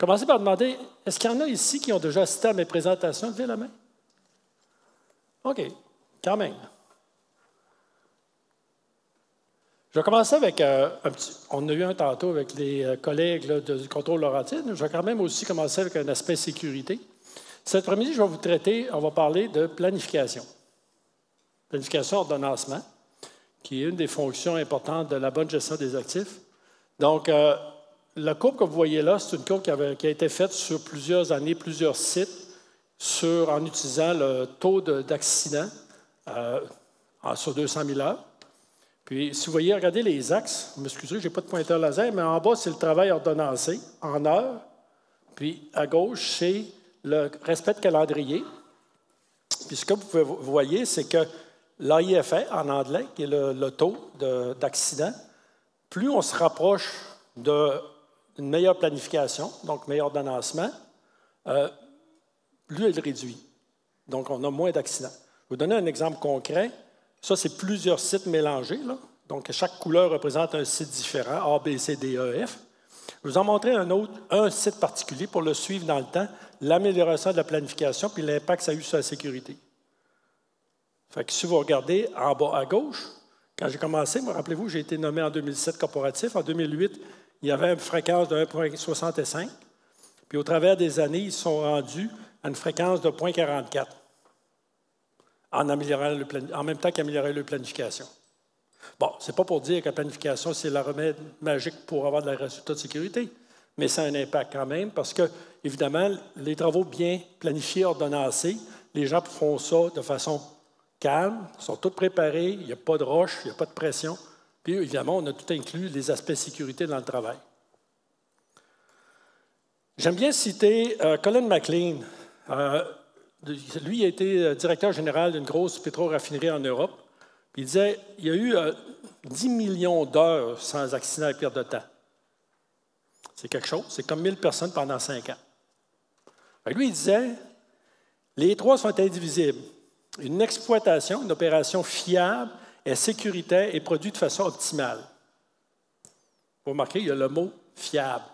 commencer par demander, est-ce qu'il y en a ici qui ont déjà assisté à mes présentations? Levez la main. OK, quand même. Je vais commencer avec un petit... On a eu un tantôt avec les collègues là, du contrôle Laurentide. Je vais quand même aussi commencer avec un aspect sécurité. Cet après-midi, je vais vous traiter, on va parler de planification. Planification ordonnancement, qui est une des fonctions importantes de la bonne gestion des actifs. Donc, la courbe que vous voyez là, c'est une courbe qui a été faite sur plusieurs années, plusieurs sites, en utilisant le taux d'accident sur 200 000 heures. Puis, si vous voyez, regardez les axes. Vous m'excusez, je n'ai pas de pointeur laser, mais en bas, c'est le travail ordonnancé en heures. Puis, à gauche, c'est le respect de calendrier. Puis, ce que vous voyez, c'est que l'AIFR, en anglais, qui est le taux d'accident, plus on se rapproche d'une meilleure planification, donc meilleur ordonnancement, plus elle réduit. Donc, on a moins d'accidents. Je vais vous donner un exemple concret. Ça, c'est plusieurs sites mélangés, là. Donc, chaque couleur représente un site différent, A, B, C, D, E, F. Je vais vous en montrer un site particulier pour le suivre dans le temps, l'amélioration de la planification puis l'impact que ça a eu sur la sécurité. Fait que si vous regardez en bas à gauche, quand j'ai commencé, rappelez-vous, j'ai été nommé en 2007 corporatif. En 2008, il y avait une fréquence de 1,65. Puis au travers des années, ils sont rendus à une fréquence de 0,44 en même temps qu'améliorer leur planification. Bon, ce n'est pas pour dire que la planification, c'est le remède magique pour avoir des résultats de sécurité, mais ça a un impact quand même parce que, évidemment, les travaux bien planifiés, ordonnancés, les gens font ça de façon calme, sont tous préparés, il n'y a pas de roche, il n'y a pas de pression. Puis, évidemment, on a tout inclus les aspects de sécurité dans le travail. J'aime bien citer Colin McLean. Lui, il a été directeur général d'une grosse pétro-raffinerie en Europe. Puis il disait il y a eu 10 millions d'heures sans accident et perte de temps. C'est quelque chose. C'est comme 1000 personnes pendant 5 ans. Lui, il disait les trois sont indivisibles. Une exploitation, une opération fiable est sécuritaire et produite de façon optimale. Vous remarquez, il y a le mot fiable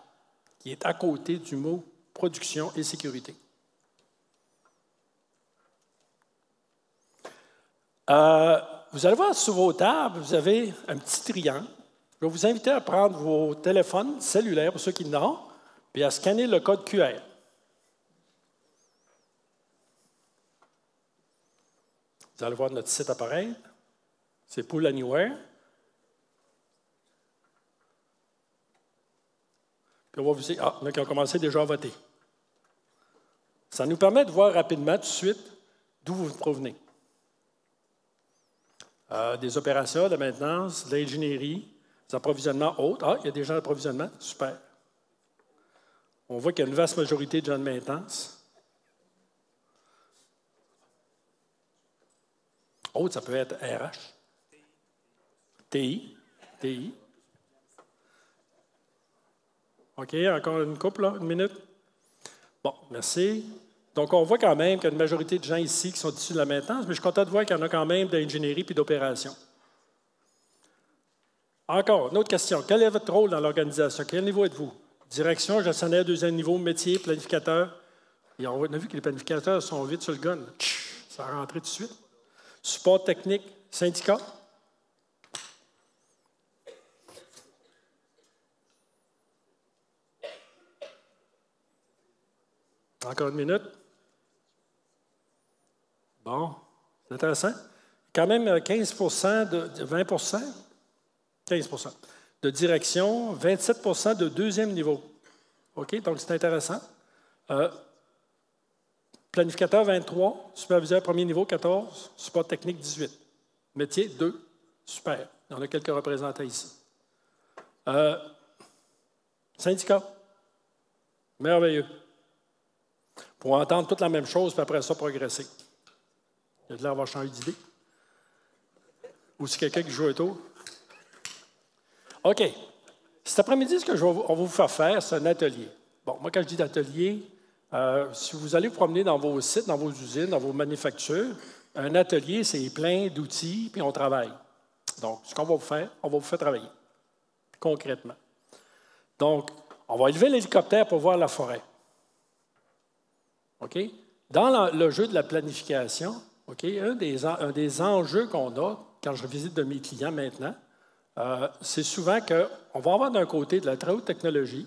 qui est à côté du mot production et sécurité. Vous allez voir sur vos tables, vous avez un petit triangle. Je vais vous inviter à prendre vos téléphones cellulaires, pour ceux qui en ont, puis à scanner le code QR. Vous allez voir notre site apparaître. C'est Pull Anywhere. Puis on va vous dire, il y en a qui ont commencé déjà à voter. Ça nous permet de voir rapidement, tout de suite, d'où vous provenez. Des opérations, de la maintenance, de l'ingénierie, des approvisionnements autres. Ah, il y a des gens d'approvisionnement, super. On voit qu'il y a une vaste majorité de gens de maintenance. Autre, ça peut être RH. TI. OK, encore une couple, là, une minute. Bon, merci. Donc, on voit quand même qu'il y a une majorité de gens ici qui sont issus de la maintenance, mais je suis content de voir qu'il y en a quand même d'ingénierie et d'opération. Encore, une autre question. Quel est votre rôle dans l'organisation? Quel niveau êtes-vous? Direction, gestionnaire, deuxième niveau, métier, planificateur. Et on a vu que les planificateurs sont vite sur le gun. Ça a rentré tout de suite. Support technique, syndicat. Encore une minute. Bon, c'est intéressant. Quand même 15 de 20 15 de direction, 27 de deuxième niveau. OK, donc c'est intéressant. Planificateur 23, superviseur premier niveau 14, support technique 18. Métier 2, super. Il y en a quelques représentants ici. Syndicat, merveilleux. Pour entendre toute la même chose, puis après ça, progresser. Il y a de l'air d'avoir changé d'idée. Ou si quelqu'un qui joue un tour. OK. Cet après-midi, on va vous faire faire, c'est un atelier. Bon, moi, quand je dis atelier, si vous allez vous promener dans vos sites, dans vos usines, dans vos manufactures, un atelier, c'est plein d'outils, puis on travaille. Donc, ce qu'on va vous faire, on va vous faire travailler, concrètement. Donc, On va élever l'hélicoptère pour voir la forêt. OK? Dans le jeu de la planification, OK, un des enjeux qu'on a, quand je visite de mes clients maintenant, c'est souvent qu'on va avoir d'un côté de la très haute technologie,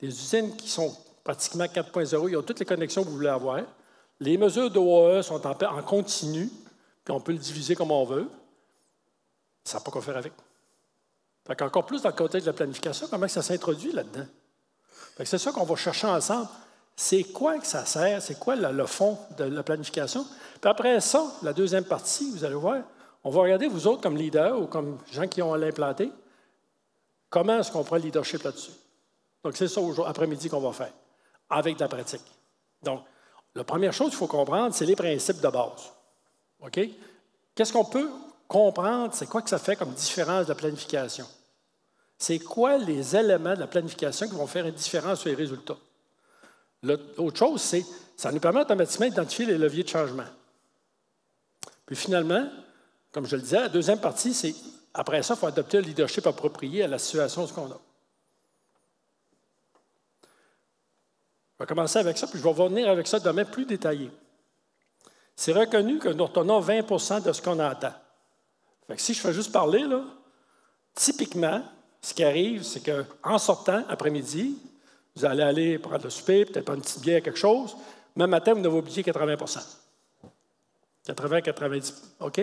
des usines qui sont pratiquement 4.0, ils ont toutes les connexions que vous voulez avoir. Les mesures d'OAE sont en continu, puis on peut le diviser comme on veut. Ça n'a pas quoi faire avec. Fait qu'encore plus dans le côté de la planification, comment ça s'introduit là-dedans? C'est ça qu'on va chercher ensemble. C'est quoi que ça sert? C'est quoi le fond de la planification? Puis après ça, la deuxième partie, vous allez voir, on va regarder, vous autres, comme leaders ou comme gens qui ont à l'implanter, comment est-ce qu'on prend le leadership là-dessus? Donc, c'est ça après-midi qu'on va faire, avec de la pratique. Donc, la première chose qu'il faut comprendre, c'est les principes de base. OK? Qu'est-ce qu'on peut comprendre? C'est quoi que ça fait comme différence de la planification? C'est quoi les éléments de la planification qui vont faire une différence sur les résultats? L'autre chose, c'est ça nous permet automatiquement d'identifier les leviers de changement. Puis finalement, comme je le disais, la deuxième partie, c'est après ça, il faut adopter le leadership approprié à la situation qu'on a. Je vais commencer avec ça, puis je vais revenir avec ça demain plus détaillé. C'est reconnu que nous retenons 20 de ce qu'on entend. Fait que si je fais juste parler, là, typiquement, ce qui arrive, c'est qu'en sortant après-midi, vous allez aller prendre le souper, peut-être prendre une petite bière, quelque chose. Même matin, vous n'avez oublié 80 80-90 OK?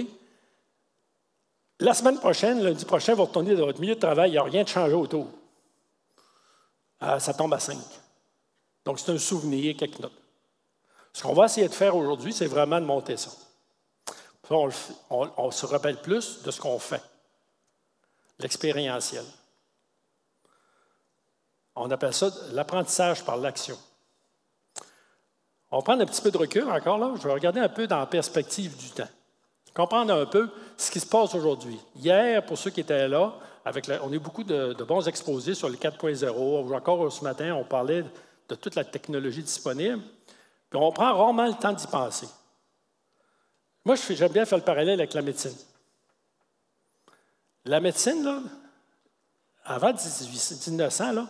La semaine prochaine, lundi prochain, vous retournez dans votre milieu de travail, il n'y a rien de changé autour. Ça tombe à 5. Donc, c'est un souvenir, quelques notes. Ce qu'on va essayer de faire aujourd'hui, c'est vraiment de monter ça. On se rappelle plus de ce qu'on fait. L'expérientiel. On appelle ça l'apprentissage par l'action. On va prendre un petit peu de recul encore là. Je vais regarder un peu dans la perspective du temps. Comprendre un peu ce qui se passe aujourd'hui. Hier, pour ceux qui étaient là, on a eu beaucoup de bons exposés sur le 4.0. Encore ce matin, on parlait de toute la technologie disponible. Puis on prend rarement le temps d'y penser. Moi, j'aime bien faire le parallèle avec la médecine. La médecine, là, avant 1900, là,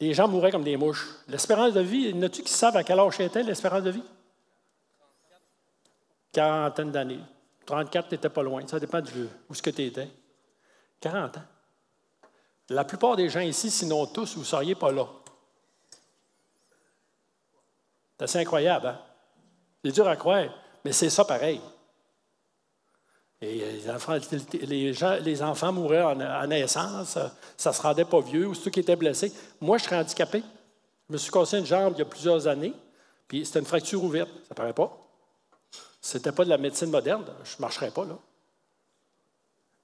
les gens mouraient comme des mouches. L'espérance de vie, y en a-tu qui savent à quel âge était l'espérance de vie? Quarantaine d'années. 34, tu n'étais pas loin. Ça dépend où ce que tu étais. 40 ans. La plupart des gens ici, sinon tous, vous ne seriez pas là. C'est assez incroyable, hein? C'est dur à croire, mais c'est ça pareil. Et les enfants mouraient à naissance, ça ne se rendait pas vieux, ou ceux qui étaient blessés. Moi, je serais handicapé. Je me suis cassé une jambe il y a plusieurs années, puis c'était une fracture ouverte. Ça ne paraît pas. Ce n'était pas de la médecine moderne. Je ne marcherais pas, là.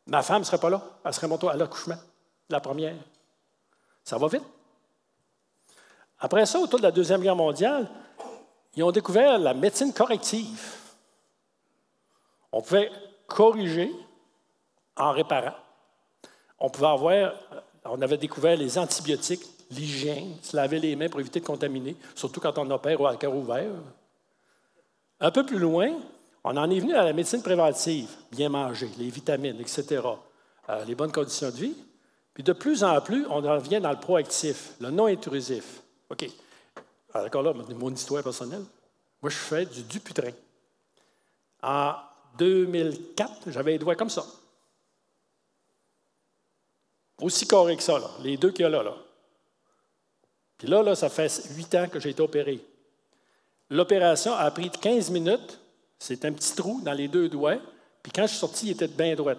Ma femme ne serait pas là. Elle serait montée à l'accouchement, la première. Ça va vite. Après ça, autour de la Deuxième Guerre mondiale, ils ont découvert la médecine corrective. On pouvait corriger en réparant. On avait découvert les antibiotiques, l'hygiène, se laver les mains pour éviter de contaminer, surtout quand on opère ou à cœur ouvert. Un peu plus loin, on en est venu à la médecine préventive, bien manger, les vitamines, etc., les bonnes conditions de vie. Puis de plus en plus, on en vient dans le proactif, le non intrusif. OK. D'accord, là, mon histoire personnelle. Moi, je fais du Dupuytren. En 2004, j'avais les doigts comme ça. Aussi carré que ça, là, les deux qu'il y a là. Puis là, ça fait 8 ans que j'ai été opéré. L'opération a pris 15 minutes. C'est un petit trou dans les deux doigts. Puis quand je suis sorti, il était bien droit.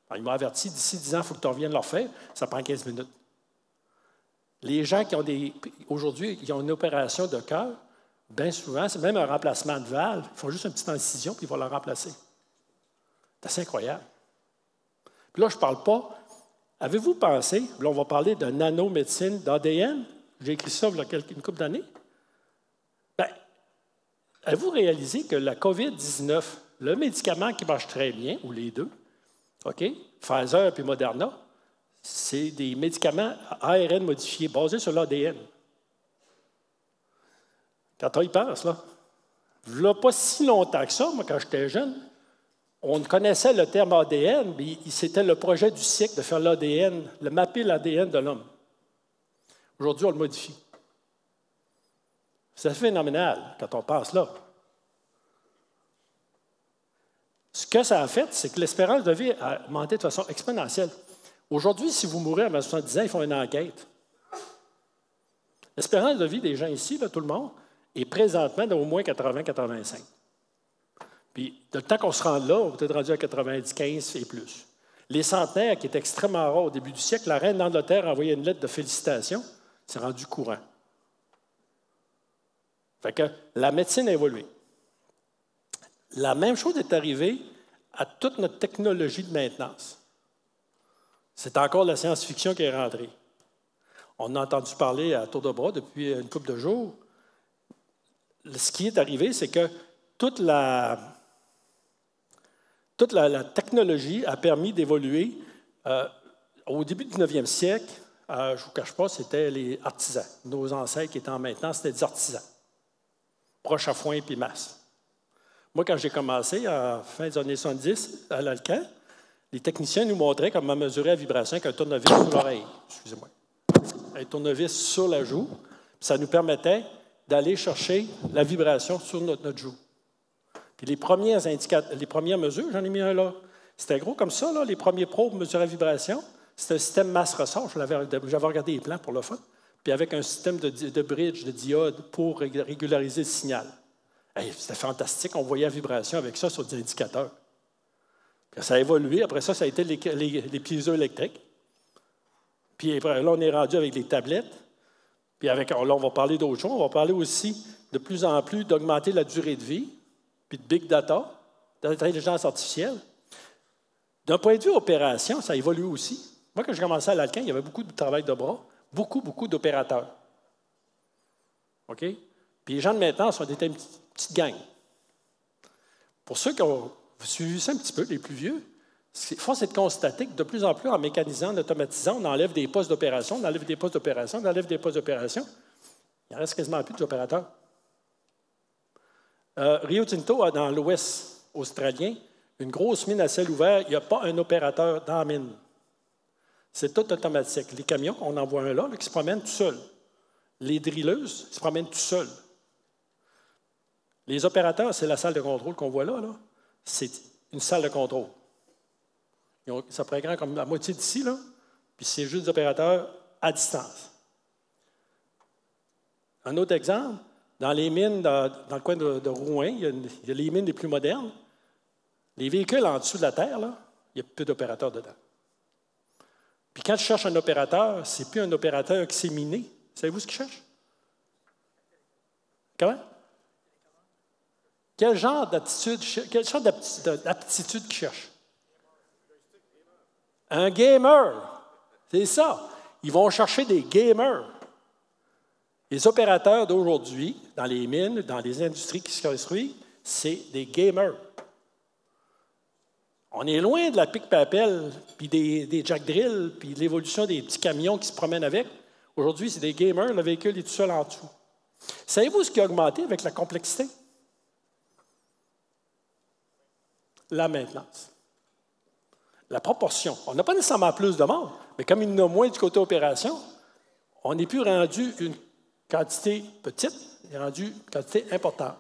Alors, il m'a averti, d'ici 10 ans, il faut que tu reviennes le refaire. Ça prend 15 minutes. Les gens qui ont aujourd'hui, ils ont une opération de cœur, bien souvent, c'est même un remplacement de valve. Ils font juste une petite incision, puis ils vont la remplacer. C'est assez incroyable. Puis là, je ne parle pas. Avez-vous pensé, là, on va parler de nanomédecine, d'ADN. J'ai écrit ça il y a une couple d'années. Bien, avez-vous réalisé que la COVID-19, le médicament qui marche très bien, ou les deux, OK, Pfizer puis Moderna, c'est des médicaments à ARN modifiés, basés sur l'ADN. Quand on y pense, là, il n'y a pas si longtemps que ça, moi, quand j'étais jeune, on connaissait le terme ADN, mais c'était le projet du siècle de faire l'ADN, de mapper l'ADN de l'homme. Aujourd'hui, on le modifie. C'est phénoménal quand on passe là. Ce que ça a fait, c'est que l'espérance de vie a augmenté de façon exponentielle. Aujourd'hui, si vous mourrez à 70 ans, ils font une enquête. L'espérance de vie des gens ici, là, tout le monde, est présentement d'au moins 80-85. Puis, le temps qu'on se rende là, on va être rendu à 90-15 et plus. Les centenaires, qui étaient extrêmement rares au début du siècle, la reine d'Angleterre a envoyé une lettre de félicitations, c'est rendu courant. Fait que la médecine a évolué. La même chose est arrivée à toute notre technologie de maintenance. C'est encore la science-fiction qui est rentrée. On a entendu parler à tour de bras depuis une couple de jours. Ce qui est arrivé, c'est que toute la technologie a permis d'évoluer. Au début du 19e siècle, je ne vous cache pas, c'était les artisans. Nos ancêtres qui étaient en maintenance, c'était des artisans. Broche à foin et masse. Moi, quand j'ai commencé, à fin des années 70, à l'Alcan, les techniciens nous montraient comment mesurer la vibration avec un tournevis sur l'oreille. Excusez-moi. Un tournevis sur la joue. Ça nous permettait d'aller chercher la vibration sur notre joue. Puis les premières mesures, j'en ai mis un là. C'était gros comme ça, là, les premiers probes mesurer la vibration. C'était un système masse-ressort. J'avais regardé les plans pour le fun. Puis avec un système de bridge, de diode pour régulariser le signal. Hey, c'était fantastique. On voyait la vibration avec ça sur des indicateurs. Puis ça a évolué. Après ça, ça a été les piézoélectriques. Puis là, on est rendu avec les tablettes. Puis là, on va parler d'autres choses. On va parler aussi de plus en plus d'augmenter la durée de vie, puis de big data, d'intelligence artificielle. D'un point de vue opération, ça évolue aussi. Moi, quand j'ai commencé à l'Alcan, il y avait beaucoup de travail de bras, beaucoup d'opérateurs. OK? Puis les gens de maintenance, on était une petite gang. Pour ceux qui ont suivi ça un petit peu, les plus vieux, force est de constater que de plus en plus, en mécanisant, en automatisant, on enlève des postes d'opération, on enlève des postes d'opération, on enlève des postes d'opération. Il ne reste quasiment plus d'opérateurs. Rio Tinto a dans l'Ouest australien une grosse mine à ciel ouvert. Il n'y a pas un opérateur dans la mine. C'est tout automatique. Les camions, on en voit un là qui se promène tout seul. Les drilleuses se promènent tout seuls. Les opérateurs, c'est la salle de contrôle qu'on voit là. C'est une salle de contrôle. Ça pourrait être grand comme la moitié d'ici, là, puis c'est juste des opérateurs à distance. Un autre exemple, dans les mines, dans le coin de Rouen, il y a les mines les plus modernes. Les véhicules en dessous de la terre, là, il n'y a plus d'opérateurs dedans. Puis quand je cherche un opérateur, ce n'est plus un opérateur qui s'est miné. Savez-vous ce qu'il cherche? Comment? Quel genre d'aptitude qu'il cherche? Un gamer. C'est ça. Ils vont chercher des gamers. Les opérateurs d'aujourd'hui, dans les mines, dans les industries qui se construisent, c'est des gamers. On est loin de la pique-papelle, puis des jack drills, puis de l'évolution des petits camions qui se promènent avec. Aujourd'hui, c'est des gamers, le véhicule est tout seul en dessous. Savez-vous ce qui a augmenté avec la complexité? La maintenance. La proportion. On n'a pas nécessairement plus de monde, mais comme il y en a moins du côté opération, on n'est plus rendu une quantité petite, on est rendu une quantité importante.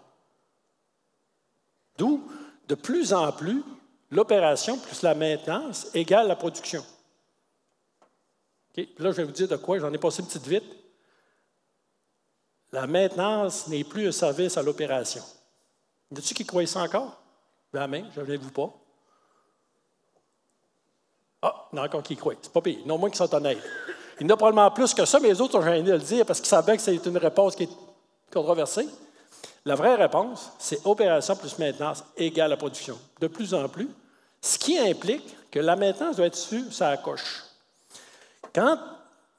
D'où, de plus en plus, l'opération plus la maintenance égale la production. Okay? Là, je vais vous dire de quoi, j'en ai passé une petite vite. La maintenance n'est plus un service à l'opération. Y a-t-il qui croient ça encore? Ben, main, je ne l'ai-vous pas. Ah, il y en a encore qui y croient. C'est pas pire. Non, moins qui sont honnêtes. Il y en a probablement plus que ça, mais les autres ont gêné de le dire parce qu'ils savaient que c'est une réponse qui est controversée. La vraie réponse, c'est opération plus maintenance égale à production. De plus en plus, ce qui implique que la maintenance doit être sur sa coche. Quand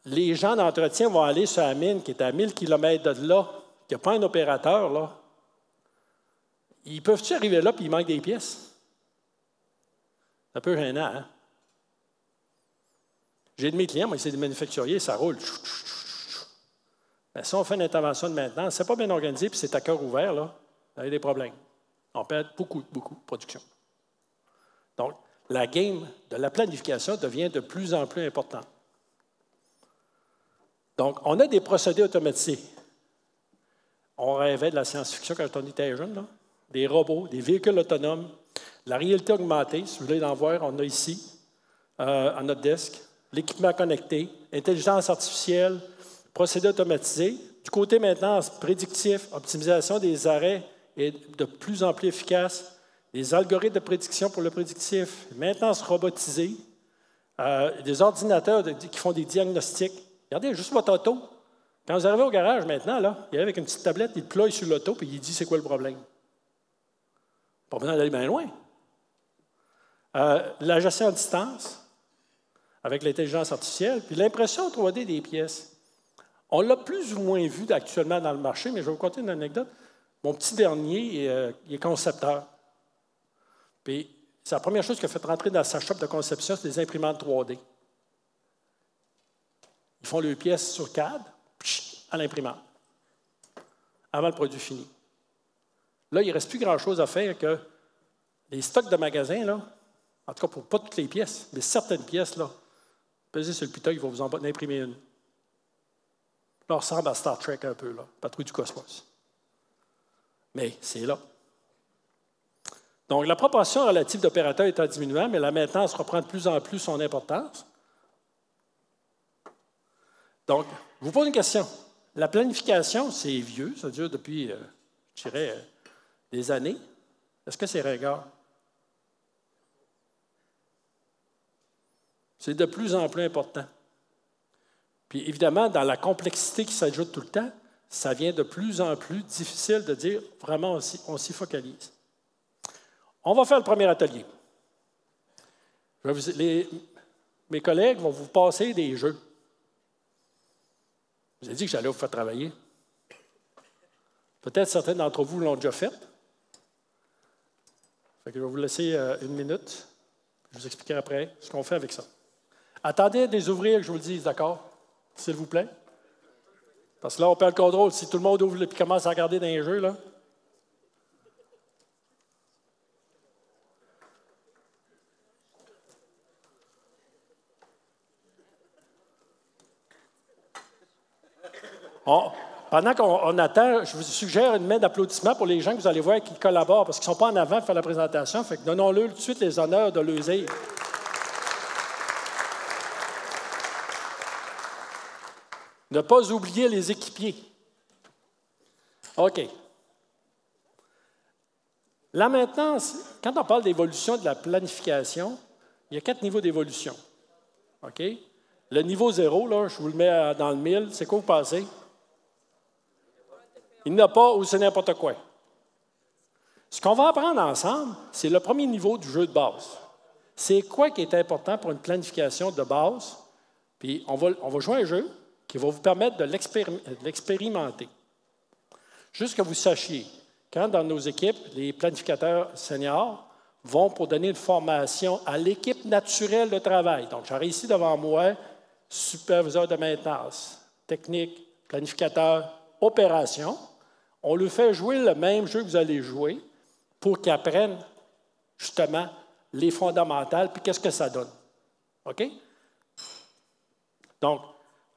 les gens d'entretien vont aller sur la mine qui est à 1000 km de là, qu'il n'y a pas un opérateur, là, ils peuvent-tu arriver là et il manque des pièces? C'est un peu gênant, hein? J'ai de mes clients, moi, c'est des manufacturiers, ça roule. Mais si on fait une intervention de maintenance, c'est pas bien organisé puis c'est à cœur ouvert, là, il y a des problèmes. On perd beaucoup de production. Donc, la game de la planification devient de plus en plus importante. Donc, on a des procédés automatisés. On rêvait de la science-fiction quand on était jeune, là. Des robots, des véhicules autonomes, la réalité augmentée, si vous voulez en voir, on a ici, à notre desk, l'équipement connecté, intelligence artificielle, procédés automatisés. Du côté maintenant prédictif, optimisation des arrêts est de plus en plus efficace, des algorithmes de prédiction pour le prédictif, maintenance robotisée, des ordinateurs qui font des diagnostics. Regardez, juste votre auto. Quand vous arrivez au garage maintenant, là, il arrive avec une petite tablette, il ploie sur l'auto et il dit c'est quoi le problème. Pas besoin d'aller bien loin. La gestion à distance, avec l'intelligence artificielle, puis l'impression 3D des pièces. On l'a plus ou moins vu actuellement dans le marché, mais je vais vous conter une anecdote. Mon petit dernier, il est concepteur. Puis, c'est la première chose qu'il a fait rentrer dans sa shop de conception, c'est des imprimantes 3D. Ils font leurs pièces sur CAD, à l'imprimante, avant le produit fini. Là, il ne reste plus grand-chose à faire que les stocks de magasins, là, en tout cas pour pas toutes les pièces, mais certaines pièces, là, pesez sur le piton, il va vous en imprimer une. Là, on ressemble à Star Trek un peu, là, Patrouille du Cosmos. Mais c'est là. Donc, la proportion relative d'opérateurs est en diminuant, mais la maintenance reprend de plus en plus son importance. Donc, je vous pose une question. La planification, c'est vieux, ça dure depuis, je dirais, des années. Est-ce que c'est ringard? C'est de plus en plus important. Puis évidemment, dans la complexité qui s'ajoute tout le temps, ça devient de plus en plus difficile de dire vraiment on s'y focalise. On va faire le premier atelier. Mes collègues vont vous passer des jeux. Je vous ai dit que j'allais vous faire travailler. Peut-être certains d'entre vous l'ont déjà fait. Fait que je vais vous laisser une minute. Je vous expliquerai après ce qu'on fait avec ça. Attendez de les ouvrir que je vous le dise, d'accord? S'il vous plaît. Parce que là, on perd le contrôle. Si tout le monde ouvre et commence à regarder dans les jeux, là. Pendant qu'on attend, je vous suggère une main d'applaudissement pour les gens que vous allez voir qui collaborent, parce qu'ils ne sont pas en avant pour faire la présentation. Fait que donnons-leur tout de suite les honneurs de leur dire. Ne pas oublier les équipiers. OK. La maintenance, quand on parle d'évolution de la planification, il y a 4 niveaux d'évolution. OK? Le niveau 0, là, je vous le mets dans le 1000, c'est quoi vous pensez? Il n'y en a pas ou c'est n'importe quoi. Ce qu'on va apprendre ensemble, c'est le premier niveau du jeu de base. C'est quoi qui est important pour une planification de base? Puis on va jouer un jeu qui va vous permettre de l'expérimenter. Juste que vous sachiez, quand dans nos équipes, les planificateurs seniors vont pour donner une formation à l'équipe naturelle de travail. Donc, j'aurai ici devant moi superviseur de maintenance, technique, planificateur, opération. On lui fait jouer le même jeu que vous allez jouer pour qu'il apprenne justement les fondamentales, puis qu'est-ce que ça donne. OK? Donc,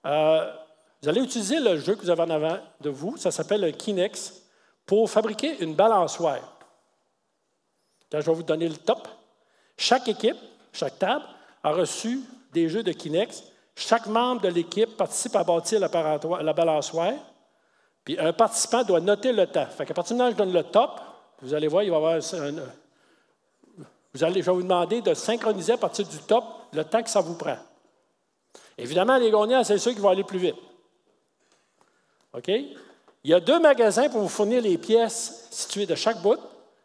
vous allez utiliser le jeu que vous avez en avant de vous, ça s'appelle le Kinex, pour fabriquer une balançoire. Là, je vais vous donner le top. Chaque équipe, chaque table, a reçu des jeux de Kinex. Chaque membre de l'équipe participe à bâtir la balançoire. Puis un participant doit noter le temps. Fait qu'à partir du moment où je donne le top, vous allez voir, il va y avoir je vais vous demander de synchroniser à partir du top le temps que ça vous prend. Évidemment, les gagnants, c'est ceux qui vont aller plus vite. OK? Il y a 2 magasins pour vous fournir les pièces situées de chaque bout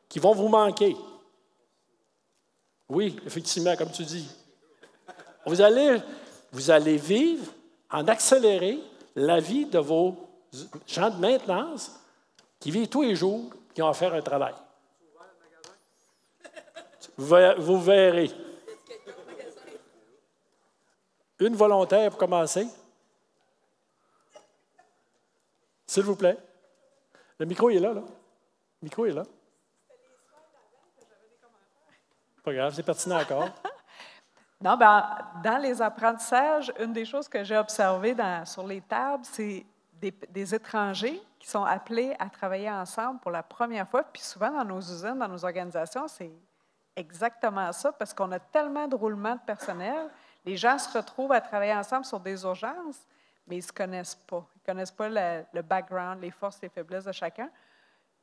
qui vont vous manquer. Oui, effectivement, comme tu dis. Vous allez vivre en accéléré la vie de vos gens de maintenance qui vivent tous les jours, qui ont à faire un travail. Vous verrez. Une volontaire pour commencer. S'il vous plaît. Le micro est là, là. Le micro est là. Pas grave, c'est pertinent encore. Non, ben, dans les apprentissages, une des choses que j'ai observées sur les tables, c'est des étrangers qui sont appelés à travailler ensemble pour la première fois. Puis souvent, dans nos usines, dans nos organisations, c'est exactement ça, parce qu'on a tellement de roulement de personnel. Les gens se retrouvent à travailler ensemble sur des urgences, mais ils ne se connaissent pas. Ils ne connaissent pas le background, les forces, les faiblesses de chacun.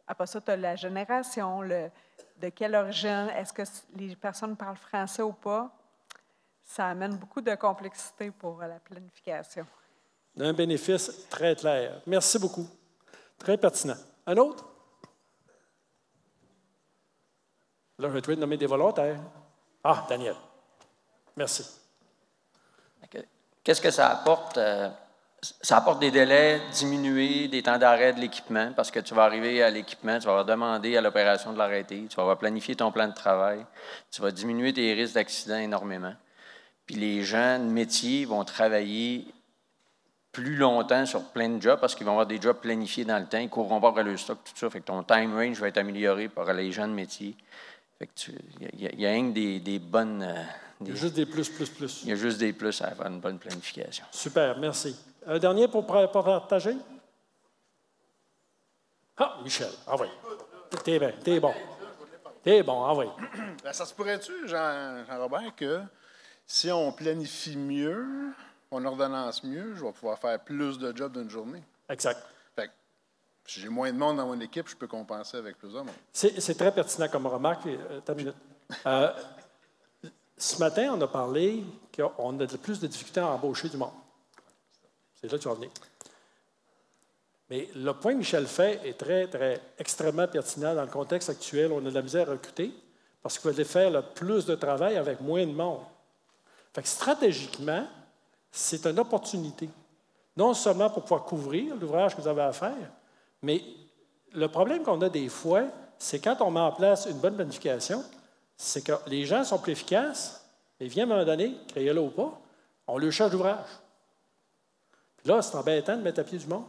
Après ça, tu as la génération, de quelle origine, est-ce que les personnes parlent français ou pas. Ça amène beaucoup de complexité pour la planification. Un bénéfice très clair. Merci beaucoup. Très pertinent. Un autre? Là, je vais nommer des volontaires. Ah, Daniel. Merci. Qu'est-ce que ça apporte? Ça apporte des délais diminués, des temps d'arrêt de l'équipement, parce que tu vas arriver à l'équipement, tu vas demander à l'opération de l'arrêter, tu vas planifier ton plan de travail, tu vas diminuer tes risques d'accident énormément. Puis les gens de métier vont travailler plus longtemps sur plein de jobs parce qu'ils vont avoir des jobs planifiés dans le temps, ils ne courront pas après le stock, tout ça. Fait que ton time range va être amélioré par les gens de métier. Fait que il y a rien que des bonnes... il y a juste des plus. Il y a juste des plus à faire une bonne planification. Super, merci. Un dernier pour partager? Ah, Michel, envoie. T'es bon. T'es bon, envoie. Ça se pourrait-tu, Jean-Robert, que si on planifie mieux, on ordonnance mieux, je vais pouvoir faire plus de jobs d'une journée? Exact. Fait que, si j'ai moins de monde dans mon équipe, je peux compenser avec plus de monde. C'est très pertinent comme remarque. Attends une minute. Ce matin, on a parlé qu'on a plus de difficultés à embaucher du monde. C'est là que tu vas venir. Mais le point que Michel fait est extrêmement pertinent dans le contexte actuel. On a de la misère à recruter parce qu'il fallait faire le plus de travail avec moins de monde. Fait que stratégiquement, c'est une opportunité. Non seulement pour pouvoir couvrir l'ouvrage que vous avez à faire, mais le problème qu'on a des fois, c'est quand on met en place une bonne planification, c'est que les gens sont plus efficaces, et viennent à un moment donné, créez-le ou pas, on leur cherche d'ouvrage. Puis là, c'est embêtant de mettre à pied du monde.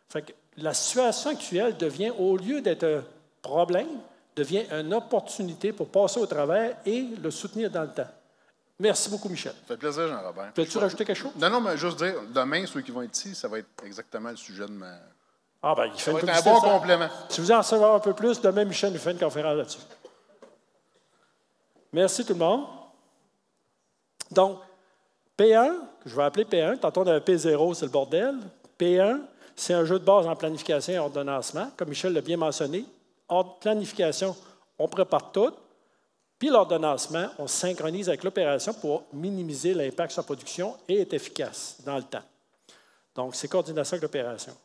Fait que la situation actuelle devient, au lieu d'être un problème, devient une opportunité pour passer au travers et le soutenir dans le temps. Merci beaucoup, Michel. Ça fait plaisir, Jean-Robert. Peux-tu rajouter quelque chose? Non, mais juste dire, demain, ceux qui vont être ici, ça va être exactement le sujet de ma... Ah, bien, il fait ça va être un bon complément. Si vous voulez en savoir un peu plus, demain, Michel nous fait une conférence là-dessus. Merci tout le monde. Donc, P1, que je vais appeler P1, tantôt on avait P0, c'est le bordel. P1, c'est un jeu de base en planification et ordonnancement, comme Michel l'a bien mentionné. En planification, on prépare tout, puis l'ordonnancement, on se synchronise avec l'opération pour minimiser l'impact sur la production et être efficace dans le temps. Donc, c'est coordination avec l'opération.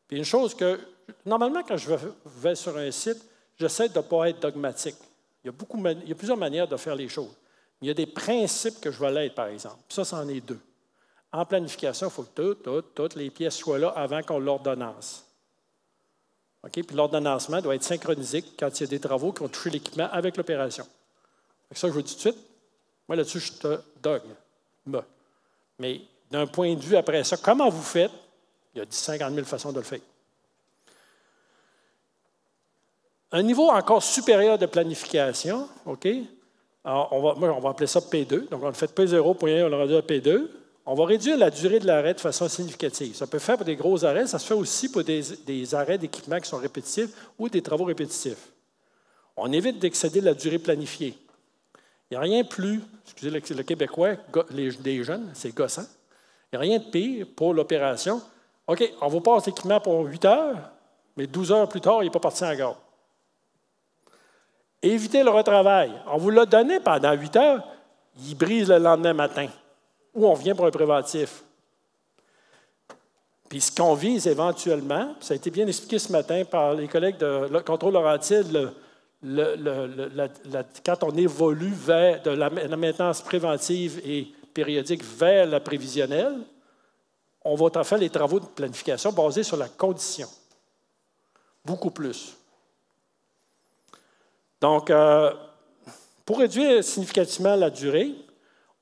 Puis une chose que, normalement, quand je vais sur un site, j'essaie de ne pas être dogmatique. Il y a plusieurs manières de faire les choses. Il y a des principes que je vais l'être, par exemple. Ça, c'en est deux. En planification, il faut que toutes les pièces soient là avant qu'on l'ordonnance. OK? Puis l'ordonnancement doit être synchronisé quand il y a des travaux qui ont touché l'équipement avec l'opération. Ça, je vous dis tout de suite, moi, là-dessus, je te dogme. Mais d'un point de vue après ça, comment vous faites? Il y a 50 000 façons de le faire. Un niveau encore supérieur de planification, OK? Alors, on va appeler ça P2. Donc, on a fait P0, P1, on l'a réduit à P2. On va réduire la durée de l'arrêt de façon significative. Ça peut faire pour des gros arrêts, ça se fait aussi pour des arrêts d'équipement qui sont répétitifs ou des travaux répétitifs. On évite d'excéder la durée planifiée. Il n'y a rien de plus, excusez le québécois, des jeunes, c'est gossant. Il n'y a rien de pire pour l'opération. OK, on vous passe l'équipement pour 8 heures, mais 12 heures plus tard, il n'est pas parti en gare. Évitez le retravail. On vous l'a donné pendant 8 heures, il brise le lendemain matin. Ou on vient pour un préventif. Puis ce qu'on vise éventuellement, ça a été bien expliqué ce matin par les collègues de Contrôle Laurentides, quand on évolue vers de la maintenance préventive et périodique vers la prévisionnelle, on va faire les travaux de planification basés sur la condition. Beaucoup plus. Donc, pour réduire significativement la durée,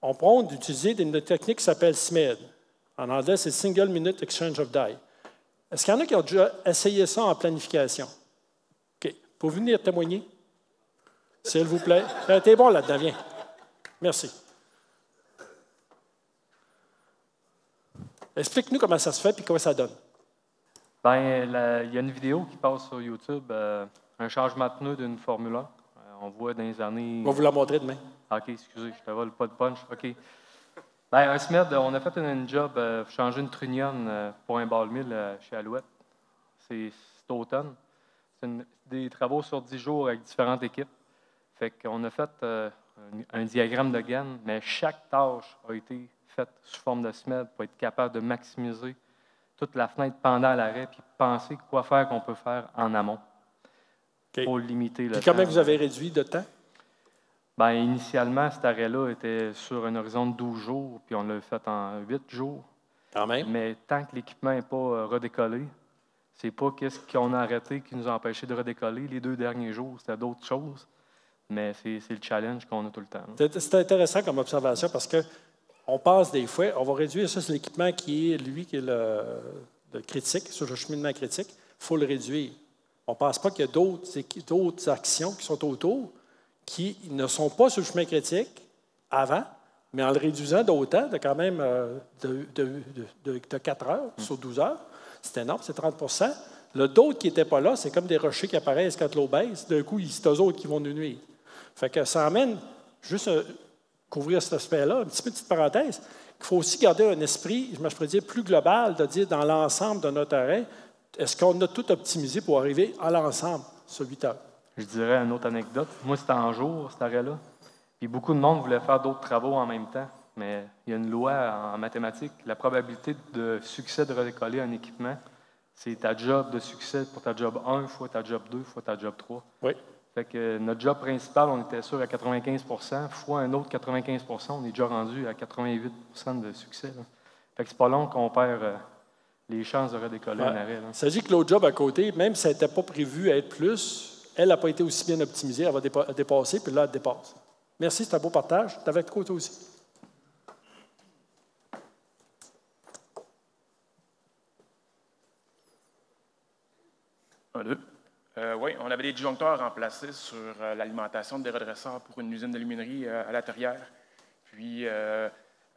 on prend d'utiliser une technique qui s'appelle SMED. En anglais, c'est Single Minute Exchange of Die. Est-ce qu'il y en a qui ont déjà essayé ça en planification? OK. Pouvez-vous venir témoigner? S'il vous plaît. T'es bon là-dedans, viens. Merci. Explique-nous comment ça se fait et quoi ça donne. Bien, il y a une vidéo qui passe sur YouTube, un changement de pneu d'une Formule 1. On voit dans les années... On va vous la montrer demain. OK, excusez, je te vole pas de punch. OK. Bien, un SMED, on a fait une job, changer une trunion pour un ball mill chez Alouette. C'est automne. C'est des travaux sur 10 jours avec différentes équipes. Fait qu'on a fait un diagramme de Gann, mais chaque tâche a été faite sous forme de SMED pour être capable de maximiser toute la fenêtre pendant l'arrêt puis penser quoi faire qu'on peut faire en amont pour limiter le temps. Puis combien vous avez réduit de temps? Bien, initialement, cet arrêt-là était sur un horizon de 12 jours, puis on l'a fait en 8 jours. Quand même. Mais tant que l'équipement n'est pas redécollé, c'est pas qu'est-ce qu'on a arrêté qui nous a empêché de redécoller. Les 2 derniers jours, c'était d'autres choses. Mais c'est le challenge qu'on a tout le temps. C'est intéressant comme observation parce qu'on pense des fois, on va réduire ça, c'est l'équipement qui est le critique, sur le cheminement critique. Il faut le réduire. On ne pense pas qu'il y a d'autres actions qui sont autour qui ne sont pas sur le chemin critique avant, mais en le réduisant d'autant, de quand même de 4 heures sur 12 heures, c'est énorme, c'est 30 Le d'autres qui n'étaient pas là, c'est comme des rochers qui apparaissent quand l'eau baisse. D'un coup, c'est eux autres qui vont nous nuire. Fait que ça amène, juste couvrir cet aspect-là, une petite parenthèse, qu'il faut aussi garder un esprit, je pourrais dire, plus global, de dire dans l'ensemble de notre arrêt, est-ce qu'on a tout optimisé pour arriver à l'ensemble sur 8 heures? Je dirais une autre anecdote. Moi, c'était en jour, cet arrêt-là. Puis beaucoup de monde voulait faire d'autres travaux en même temps. Mais il y a une loi en mathématiques. La probabilité de succès de redécoller un équipement, c'est ta job de succès pour ta job 1 fois ta job 2 fois ta job 3. Oui. Fait que notre job principal, on était sûr à 95 fois un autre 95 on est déjà rendu à 88 de succès. Là. Fait que c'est pas long qu'on perd les chances de redécoller un arrêt. Là. Ça dit que l'autre job à côté, même si elle n'était pas prévue à être plus, elle n'a pas été aussi bien optimisée, elle va dépasser, puis là, elle dépasse. Merci, c'est un beau partage. Tu avais de côté aussi. Oui, on avait des disjoncteurs remplacés sur l'alimentation des redresseurs pour une usine d'aluminerie à La Terrière. Puis,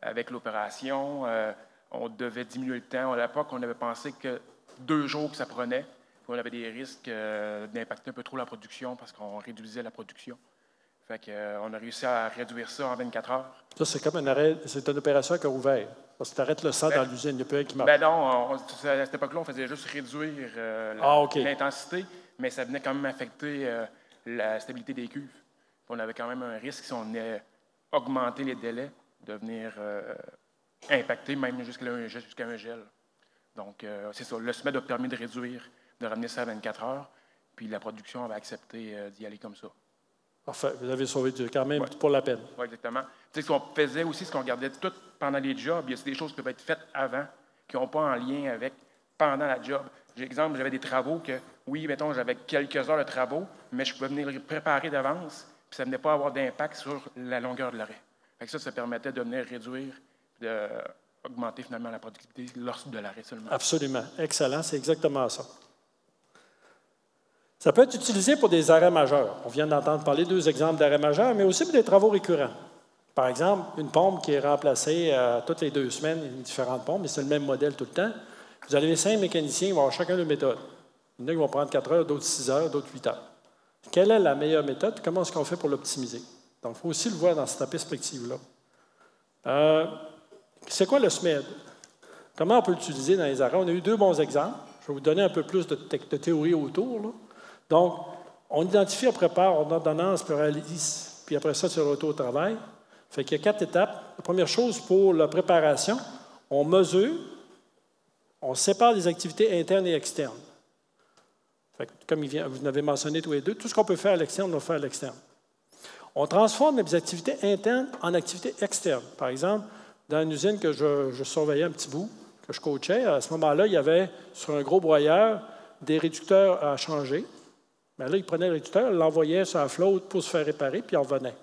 avec l'opération, on devait diminuer le temps. À l'époque, on avait pensé que 2 jours que ça prenait. Puis on avait des risques d'impacter un peu trop la production parce qu'on réduisait la production. Fait qu'on a réussi à réduire ça en 24 heures. Ça, c'est comme un arrêt, c'est une opération à cœur ouvert. Parce que tu arrêtes le sang dans l'usine, il n'y a plus rien qui marche. Ben non, à cette époque-là, on faisait juste réduire l'intensité, mais ça venait quand même affecter la stabilité des cuves. Puis on avait quand même un risque, si on venait augmenter les délais, de venir impacter même jusqu'à un gel. Donc, c'est ça. Le SMED a permis de réduire, de ramener ça à 24 heures, puis la production avait accepté d'y aller comme ça. Parfait. Vous avez sauvé quand même pour la peine. Oui, exactement. Tu sais, ce qu'on faisait aussi, ce qu'on regardait tout pendant les jobs, il y a des choses qui peuvent être faites avant, qui n'ont pas en lien avec pendant la job. Exemple, j'avais des travaux que, oui, mettons, j'avais quelques heures de travaux, mais je pouvais venir les préparer d'avance, puis ça ne venait pas avoir d'impact sur la longueur de l'arrêt. Fait que ça permettait de venir réduire, d'augmenter finalement la productivité lors de l'arrêt seulement. Absolument. Excellent. C'est exactement ça. Ça peut être utilisé pour des arrêts majeurs. On vient d'entendre parler 2 exemples d'arrêts majeurs, mais aussi pour des travaux récurrents. Par exemple, une pompe qui est remplacée toutes les 2 semaines, une différente pompe, mais c'est le même modèle tout le temps. Vous avez 5 mécaniciens, ils vont avoir chacun leur méthode. Il y en a qui vont prendre 4 heures, d'autres 6 heures, d'autres 8 heures. Quelle est la meilleure méthode? Comment est-ce qu'on fait pour l'optimiser? Donc, il faut aussi le voir dans cette perspective-là. C'est quoi le SMED? Comment on peut l'utiliser dans les arrêts? On a eu 2 bons exemples. Je vais vous donner un peu plus de théorie autour, là. Donc, on identifie, on prépare, on ordonnance, puis on réalise, puis après ça, c'est le retour au travail. Fait qu'il y a 4 étapes. La première chose, pour la préparation, on mesure, on sépare les activités internes et externes. Fait que, comme vous l'avez mentionné tous les deux, tout ce qu'on peut faire à l'externe, on le fait à l'externe. On transforme les activités internes en activités externes. Par exemple, dans une usine que je surveillais un petit bout, que je coachais, à ce moment-là, il y avait, sur un gros broyeur, des réducteurs à changer. Mais là, il prenait le réducteur, l'envoyait sur la flotte pour se faire réparer, puis il en revenait.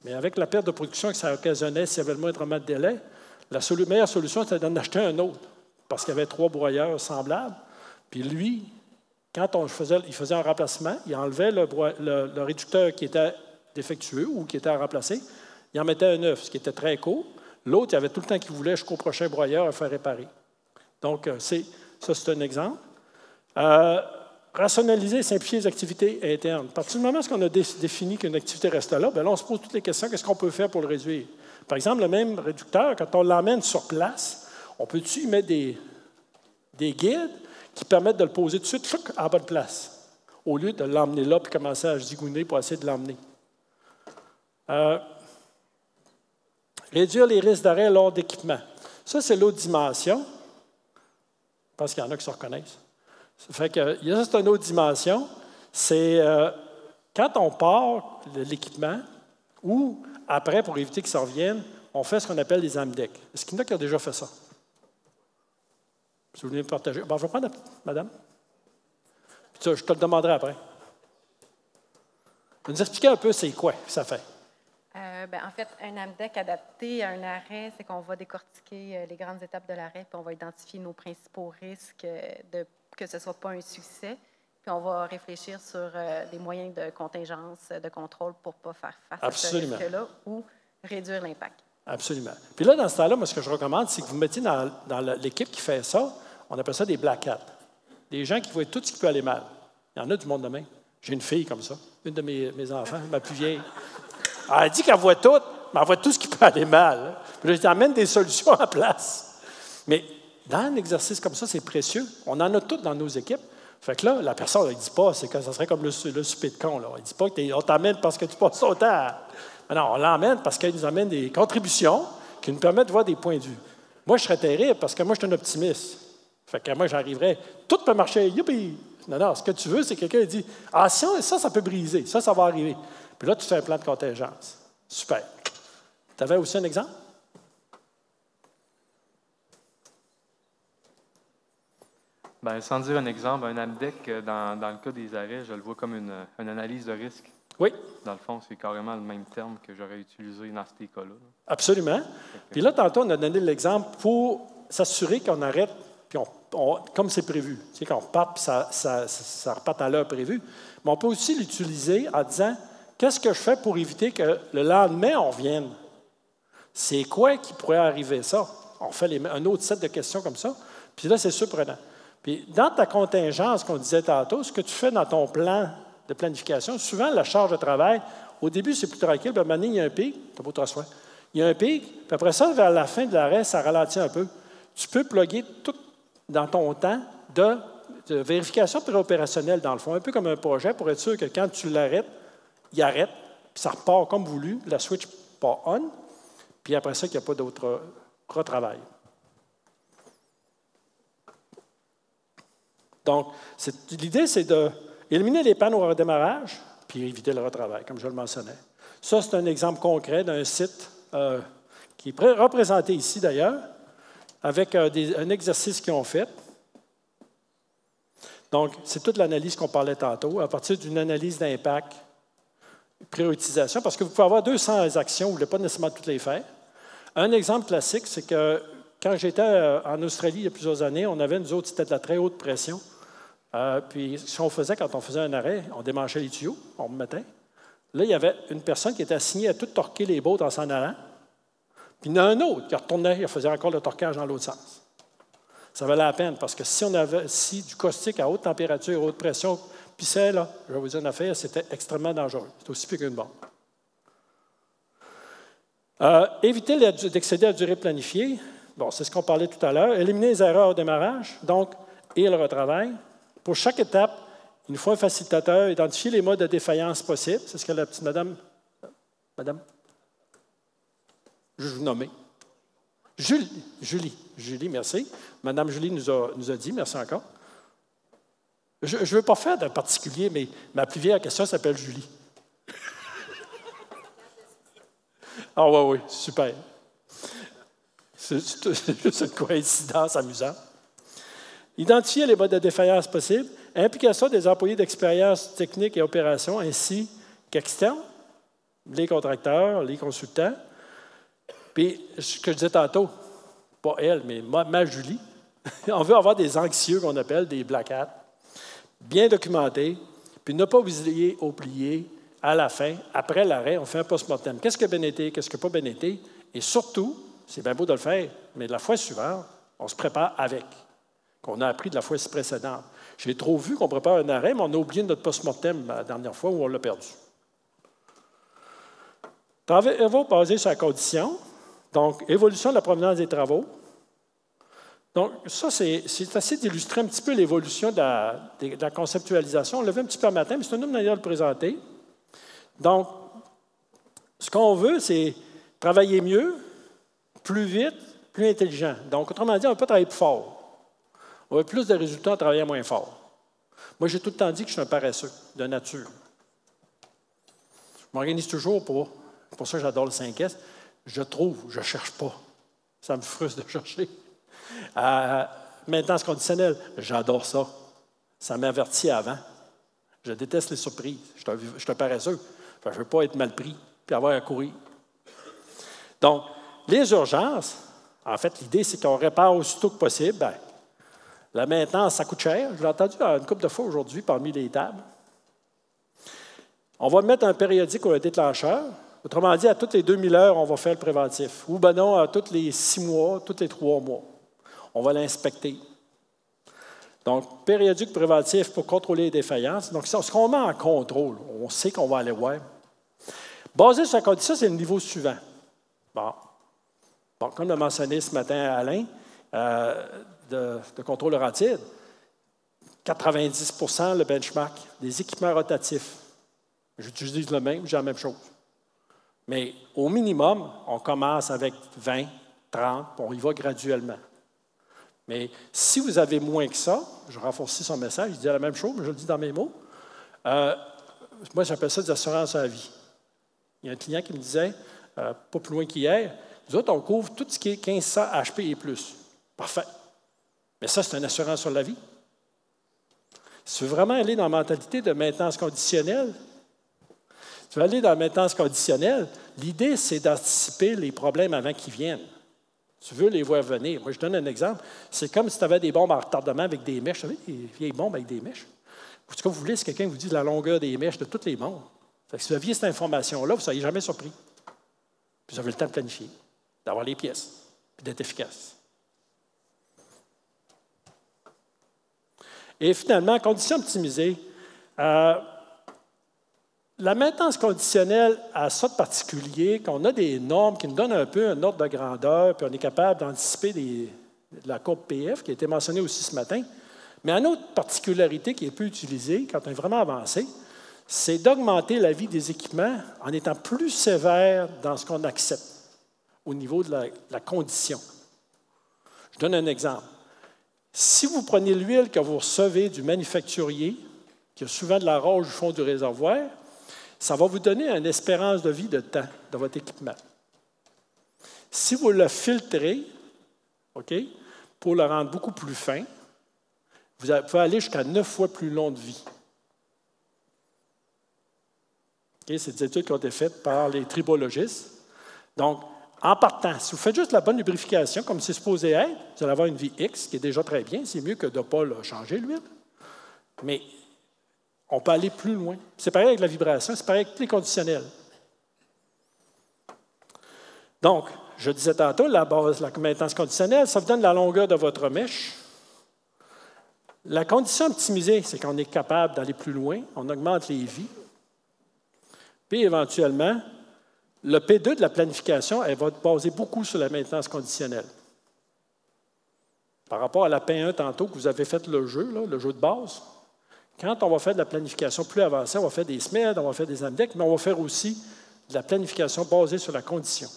Mais avec la perte de production que ça occasionnait s'il y avait le moindrement de délai, la meilleure solution, c'était d'en acheter un autre, parce qu'il y avait 3 broyeurs semblables. Puis lui, quand il faisait un remplacement, il enlevait le réducteur qui était défectueux ou qui était à remplacer, il en mettait un neuf, ce qui était très court. L'autre, il y avait tout le temps qu'il voulait jusqu'au prochain broyeur à faire réparer. Donc, ça, c'est un exemple. Rationaliser et simplifier les activités internes. À partir du moment où on a défini qu'une activité reste là, bien là, on se pose toutes les questions, qu'est-ce qu'on peut faire pour le réduire? Par exemple, le même réducteur, quand on l'emmène sur place, on peut-tu y mettre des guides qui permettent de le poser tout de suite à la bonne place, au lieu de l'emmener là et commencer à zigouner pour essayer de l'emmener. Réduire les risques d'arrêt lors d'équipement. Ça, c'est l'autre dimension. Je pense qu'il y en a qui se reconnaissent. Ça fait que, c'est une autre dimension. C'est quand on part de l'équipement ou après, pour éviter qu'ils s'en reviennent, on fait ce qu'on appelle des AMDEC. Est-ce qu'il y en a qui ont déjà fait ça? Si vous voulez me partager. Bon, je vais prendre madame. Puis ça, je te le demanderai après. Vous nous expliquer un peu c'est quoi que ça fait? En fait, un AMDEC adapté à un arrêt, c'est qu'on va décortiquer les grandes étapes de l'arrêt, puis on va identifier nos principaux risques que ce ne soit pas un succès, puis on va réfléchir sur des moyens de contingence, de contrôle pour ne pas faire face Absolument. à ce risque-là ou réduire l'impact. Absolument. Puis là, dans ce temps-là, moi, ce que je recommande, c'est que vous mettiez dans l'équipe qui fait ça, on appelle ça des black hats. Des gens qui voient tout ce qui peut aller mal. Il y en a du monde de main. J'ai une fille comme ça, une de mes enfants, ma plus vieille. Elle dit qu'elle voit tout, mais elle voit tout ce qui peut aller mal. Puis là, j'amène des solutions en place. Mais dans un exercice comme ça, c'est précieux. On en a toutes dans nos équipes. Fait que là, la personne, elle ne dit pas, ça serait comme le souper de con. Là. Elle ne dit pas qu'on t'amène parce que tu passes ton temps. Non, on l'emmène parce qu'elle nous amène des contributions qui nous permettent de voir des points de vue. Moi, je serais terrible parce que moi, je suis un optimiste. Fait que moi, j'arriverais, tout peut marcher, youpi! Non, ce que tu veux, c'est que quelqu'un dit, ah, ça peut briser, ça va arriver. Puis là, tu fais un plan de contingence. Super. Tu avais aussi un exemple? Bien, sans dire un exemple, un AMDEC, dans le cas des arrêts, je le vois comme une analyse de risque. Oui. Dans le fond, c'est carrément le même terme que j'aurais utilisé dans ces cas-là. Absolument. Puis là, tantôt, on a donné l'exemple pour s'assurer qu'on arrête, puis comme c'est prévu. Tu sais, qu'on reparte, puis ça reparte à l'heure prévue. Mais on peut aussi l'utiliser en disant, qu'est-ce que je fais pour éviter que le lendemain, on revienne? C'est quoi qui pourrait arriver ça? On fait un autre set de questions comme ça. Puis là, c'est surprenant. Puis dans ta contingence qu'on disait tantôt, ce que tu fais dans ton plan de planification, souvent, la charge de travail, au début, c'est plus tranquille, puis à un moment donné, il y a un pic, tu as beau t'asseoir. Il y a un pic, puis après ça, vers la fin de l'arrêt, ça ralentit un peu. Tu peux plugger tout dans ton temps de vérification préopérationnelle, dans le fond, un peu comme un projet, pour être sûr que quand tu l'arrêtes, il arrête, puis ça repart comme voulu, la switch part on, puis après ça, qu'il n'y a pas d'autre retravail. Donc, l'idée, c'est d'éliminer les pannes au redémarrage, puis éviter le retravail, comme je le mentionnais. Ça, c'est un exemple concret d'un site qui est représenté ici, d'ailleurs, avec un exercice qu'ils ont fait. Donc, c'est toute l'analyse qu'on parlait tantôt, à partir d'une analyse d'impact, priorisation, parce que vous pouvez avoir 200 actions, vous ne voulez pas nécessairement toutes les faire. Un exemple classique, c'est que quand j'étais en Australie il y a plusieurs années, on avait, nous autres, c'était de la très haute pression. Puis, ce qu'on faisait quand on faisait un arrêt, on démanchait les tuyaux, on me mettait. Là, il y avait une personne qui était assignée à tout torquer les bottes en s'en allant. Puis, il y en a un autre qui retournait, il faisait encore le torquage dans l'autre sens. Ça valait la peine, parce que si du caustique à haute température, haute pression, pissait, là, je vais vous dire une affaire, c'était extrêmement dangereux. C'est aussi pire qu'une bombe. Éviter d'excéder à la durée planifiée. Bon, c'est ce qu'on parlait tout à l'heure. Éliminer les erreurs au démarrage, donc, et le retravail. Pour chaque étape, il nous faut un facilitateur, identifier les modes de défaillance possibles. C'est ce que la petite madame. Madame? Je vais vous nommer. Julie, merci. Madame Julie nous a dit, merci encore. Je ne veux pas faire de particulier, mais ma plus vieille question s'appelle Julie. Ah oui, super. C'est juste une coïncidence amusante. Identifier les modes de défaillance possibles, implication des employés d'expérience technique et opération, ainsi qu'externes, les contracteurs, les consultants. Puis, ce que je disais tantôt, pas elle, mais ma Julie, on veut avoir des anxieux qu'on appelle des black hats, bien documentés, puis ne pas oublier à la fin, après l'arrêt, on fait un post-mortem. Qu'est-ce qui a bien été, qu'est-ce qui n'a pas bien été? Et surtout, c'est bien beau de le faire, mais la fois suivante, on se prépare avec, qu'on a appris de la fois précédente. J'ai trop vu qu'on prépare un arrêt, mais on a oublié notre post-mortem la dernière fois où on l'a perdu. Travaux basés sur la condition, donc évolution de la provenance des travaux. Donc, ça, c'est assez d'illustrer un petit peu l'évolution de la conceptualisation. On l'a vu un petit peu un matin, mais c'est une autre manière de le présenter. Donc, ce qu'on veut, c'est travailler mieux, plus vite, plus intelligent. Donc, autrement dit, on ne veut pas travailler plus fort. On veut plus de résultats en travaillant moins fort. Moi, j'ai tout le temps dit que je suis un paresseux de nature. Je m'organise toujours pour ça que j'adore le 5S. Je trouve, je ne cherche pas. Ça me frustre de chercher. Maintenance conditionnelle, j'adore ça. Ça m'avertit avant. Je déteste les surprises. Je suis un paresseux. Je ne veux pas être mal pris puis avoir à courir. Donc, les urgences, en fait, l'idée, c'est qu'on répare aussitôt que possible. Bien, la maintenance, ça coûte cher. Je l'ai entendu une couple de fois aujourd'hui parmi les tables. On va mettre un périodique ou un déclencheur. Autrement dit, à toutes les 2000 heures, on va faire le préventif. Ou ben non, à tous les 6 mois, tous les 3 mois. On va l'inspecter. Donc, périodique préventif pour contrôler les défaillances. Donc, ce qu'on met en contrôle, on sait qu'on va aller voir. Basé sur la condition, c'est le niveau suivant. Bon, comme l'a mentionné ce matin Alain, de contrôle rentide, 90 % le benchmark des équipements rotatifs. J'utilise le même, j'ai la même chose. Mais au minimum, on commence avec 20, 30, puis on y va graduellement. Mais si vous avez moins que ça, je renforcis son message, je dis la même chose, mais je le dis dans mes mots. Moi, j'appelle ça des assurances à la vie. Il y a un client qui me disait, pas plus loin qu'hier, nous autres, on couvre tout ce qui est 1500 HP et plus. Parfait. Mais ça, c'est une assurance sur la vie. Si tu veux vraiment aller dans la mentalité de maintenance conditionnelle, tu veux aller dans la maintenance conditionnelle, l'idée, c'est d'anticiper les problèmes avant qu'ils viennent. Tu veux les voir venir. Moi, je donne un exemple. C'est comme si tu avais des bombes à retardement avec des mèches. Vous savez, des vieilles bombes avec des mèches. Ce que vous voulez, c'est quelqu'un qui vous dit la longueur des mèches de toutes les bombes. Fait que si vous aviez cette information-là, vous ne seriez jamais surpris. Puis vous avez le temps de planifier, d'avoir les pièces, puis d'être efficace. Et finalement, conditions optimisées. La maintenance conditionnelle a ça de particulier, qu'on a des normes qui nous donnent un peu un ordre de grandeur, puis on est capable d'anticiper de la courbe PF, qui a été mentionnée aussi ce matin. Mais une autre particularité qui est peu utilisée quand on est vraiment avancé, c'est d'augmenter la vie des équipements en étant plus sévère dans ce qu'on accepte au niveau de la condition. Je donne un exemple. Si vous prenez l'huile que vous recevez du manufacturier, qui a souvent de la roche au fond du réservoir, ça va vous donner une espérance de vie de temps de votre équipement. Si vous le filtrez, pour le rendre beaucoup plus fin, vous pouvez aller jusqu'à 9 fois plus long de vie. C'est des études qui ont été faites par les tribologistes. Donc, en partant, si vous faites juste la bonne lubrification, comme c'est supposé être, vous allez avoir une vie X, qui est déjà très bien. C'est mieux que de ne pas changer l'huile. Mais on peut aller plus loin. C'est pareil avec la vibration, c'est pareil avec tous les conditionnels. Donc, je disais tantôt, la base, la maintenance conditionnelle, ça vous donne la longueur de votre mèche. La condition optimisée, c'est qu'on est capable d'aller plus loin, on augmente les vies. Puis, éventuellement, le P2 de la planification, elle va être basée beaucoup sur la maintenance conditionnelle. Par rapport à la P1 tantôt, que vous avez fait le jeu de base, quand on va faire de la planification plus avancée, on va faire des SMED, on va faire des AMDEC, mais on va faire aussi de la planification basée sur la condition.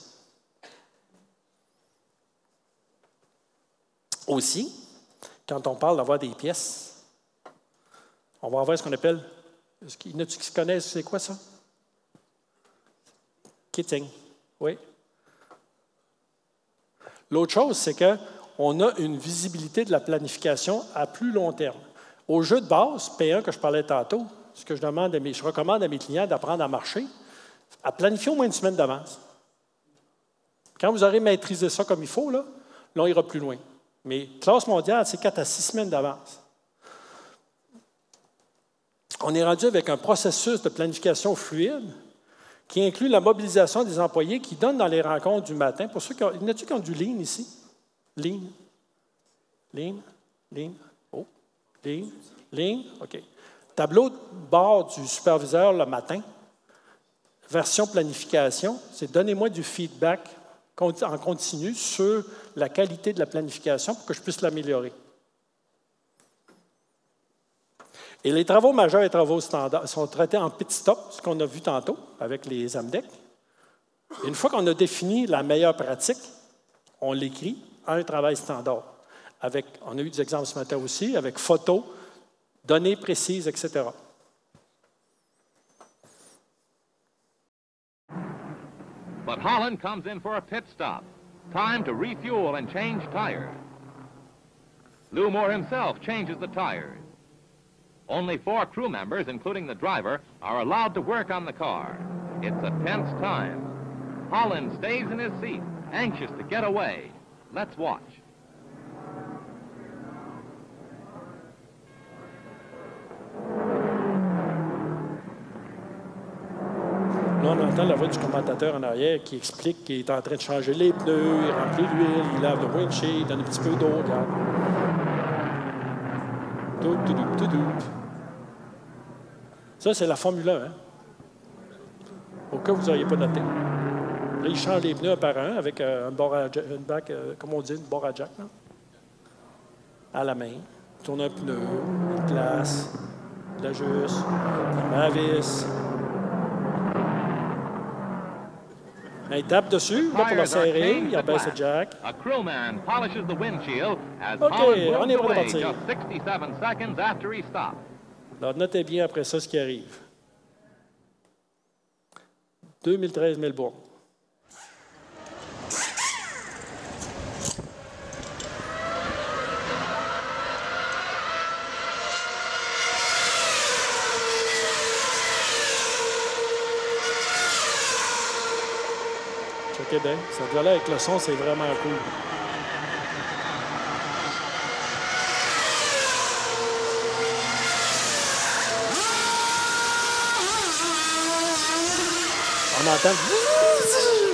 Aussi, quand on parle d'avoir des pièces, on va avoir ce qu'on appelle, il y en a qui connaissent, c'est quoi ça? Kitting, oui. L'autre chose, c'est qu'on a une visibilité de la planification à plus long terme. Au jeu de base, P1 que je parlais tantôt, ce que je recommande à mes clients d'apprendre à marcher, à planifier au moins une semaine d'avance. Quand vous aurez maîtrisé ça comme il faut, là, on ira plus loin. Mais classe mondiale, c'est 4 à 6 semaines d'avance. On est rendu avec un processus de planification fluide qui inclut la mobilisation des employés qui donnent dans les rencontres du matin. Pour ceux qui ont, y en a-t-il qui ont du lean ici? Lean? Lean? Lean? Oh, lean? Lean? OK. Tableau de bord du superviseur le matin. Version planification, c'est donnez-moi du feedback en continu sur la qualité de la planification pour que je puisse l'améliorer. Et les travaux majeurs et travaux standards sont traités en pit stop, ce qu'on a vu tantôt avec les AMDEC. Une fois qu'on a défini la meilleure pratique, on l'écrit en un travail standard. On a eu des exemples ce matin aussi, avec photos, données précises, etc. But Holland comes in for a pit stop. Time to refuel and change tires. Lou Moore himself changes the tires. Only 4 crew members, including the driver, are allowed to work on the car. It's a tense time. Holland stays in his seat, anxious to get away. Let's watch. Là, on entend la voix du commentateur en arrière qui explique qu'il est en train de changer les pneus, il remplit l'huile, il lave le windshield, il donne un petit peu d'eau, regarde. Ça, c'est la Formule 1, hein? Au cas où vous n'auriez pas noté. Là, il change les pneus un par un avec un bord à jack, comme on dit, une barre à jack, là. À la main. Il tourne un pneu, il place, il l'ajuste, il met la vis. Il tape dessus, là, pour la serrer, il abaisse le jack. A crewman polishes the windshield as OK, Holland on est moves prêt à away partir. just 67 seconds after he stopped. Alors, notez bien après ça ce qui arrive. 2013 Melbourne. Checkez bien. Ça doit aller avec le son, c'est vraiment cool. On entend.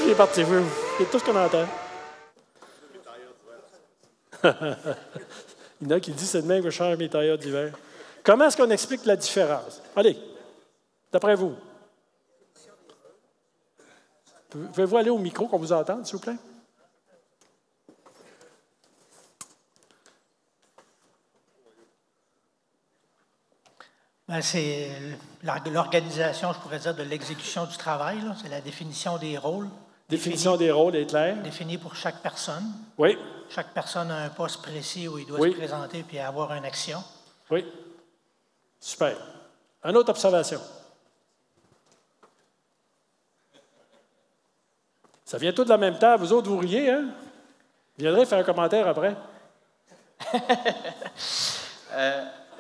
Il est parti. C'est tout ce qu'on entend. Il y en a qui disent c'est demain que je change mes tailleurs d'hiver. Comment est-ce qu'on explique la différence? Allez, d'après vous. Pouvez-vous aller au micro qu'on vous entende, s'il vous plaît? C'est l'organisation, je pourrais dire, de l'exécution du travail. C'est la définition des rôles. Définition des rôles est claire. Définie pour chaque personne. Oui. Chaque personne a un poste précis où il doit Oui. se présenter puis avoir une action. Oui. Super. Une autre observation. Ça vient tout de la même table. Vous autres, vous riez, hein? Vous viendrez faire un commentaire après.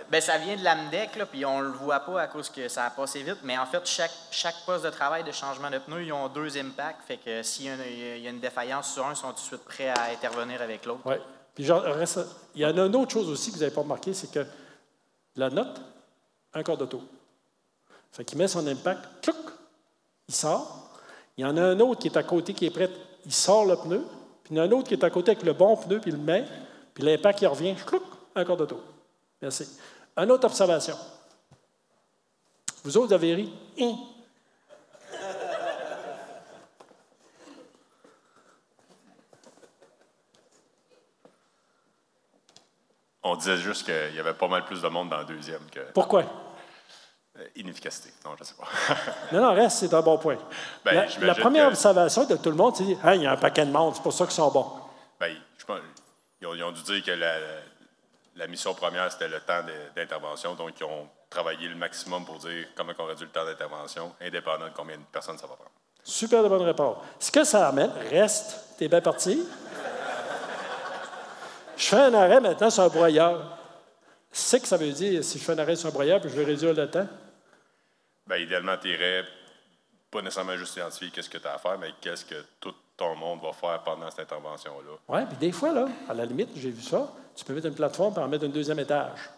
Bien, ça vient de l'AMDEC, là, puis on ne le voit pas à cause que ça a passé vite, mais en fait, chaque poste de travail de changement de pneus, ils ont 2 impacts, fait que s'il y a une défaillance sur un, ils sont tout de suite prêts à intervenir avec l'autre. Oui. Puis genre, il y en a une autre chose aussi que vous n'avez pas remarqué, c'est que la note, un quart d'auto. Fait qu'il met son impact, clouc, il sort. Il y en a un autre qui est à côté, qui est prêt, il sort le pneu, puis il y en a un autre qui est à côté avec le bon pneu, puis il le met, puis l'impact, il revient, clouc, un quart d'auto. Merci. Une autre observation. Vous autres, vous avez ri? On disait juste qu'il y avait pas mal plus de monde dans le deuxième que... Pourquoi? Inefficacité. Non, je ne sais pas. Non, reste, c'est un bon point. Ben, la première observation de tout le monde, c'est hey, il y a un paquet de monde, c'est pour ça qu'ils sont bons. Ben, je pense, ils ont dû dire que la mission première, c'était le temps d'intervention, donc ils ont travaillé le maximum pour dire comment on réduit le temps d'intervention, indépendant de combien de personnes ça va prendre. Super de bonne réponse. Ce que ça amène, reste, t'es bien parti. Je fais un arrêt maintenant sur un broyeur. C'est que ça veut dire si je fais un arrêt sur un broyeur puis je vais réduire le temps? Bien, idéalement, tu irais pas nécessairement juste identifier qu'est-ce que tu as à faire, mais qu'est-ce que tout ton monde va faire pendant cette intervention-là. Oui, puis des fois, là, à la limite, j'ai vu ça, tu peux mettre une plateforme et en mettre un deuxième étage.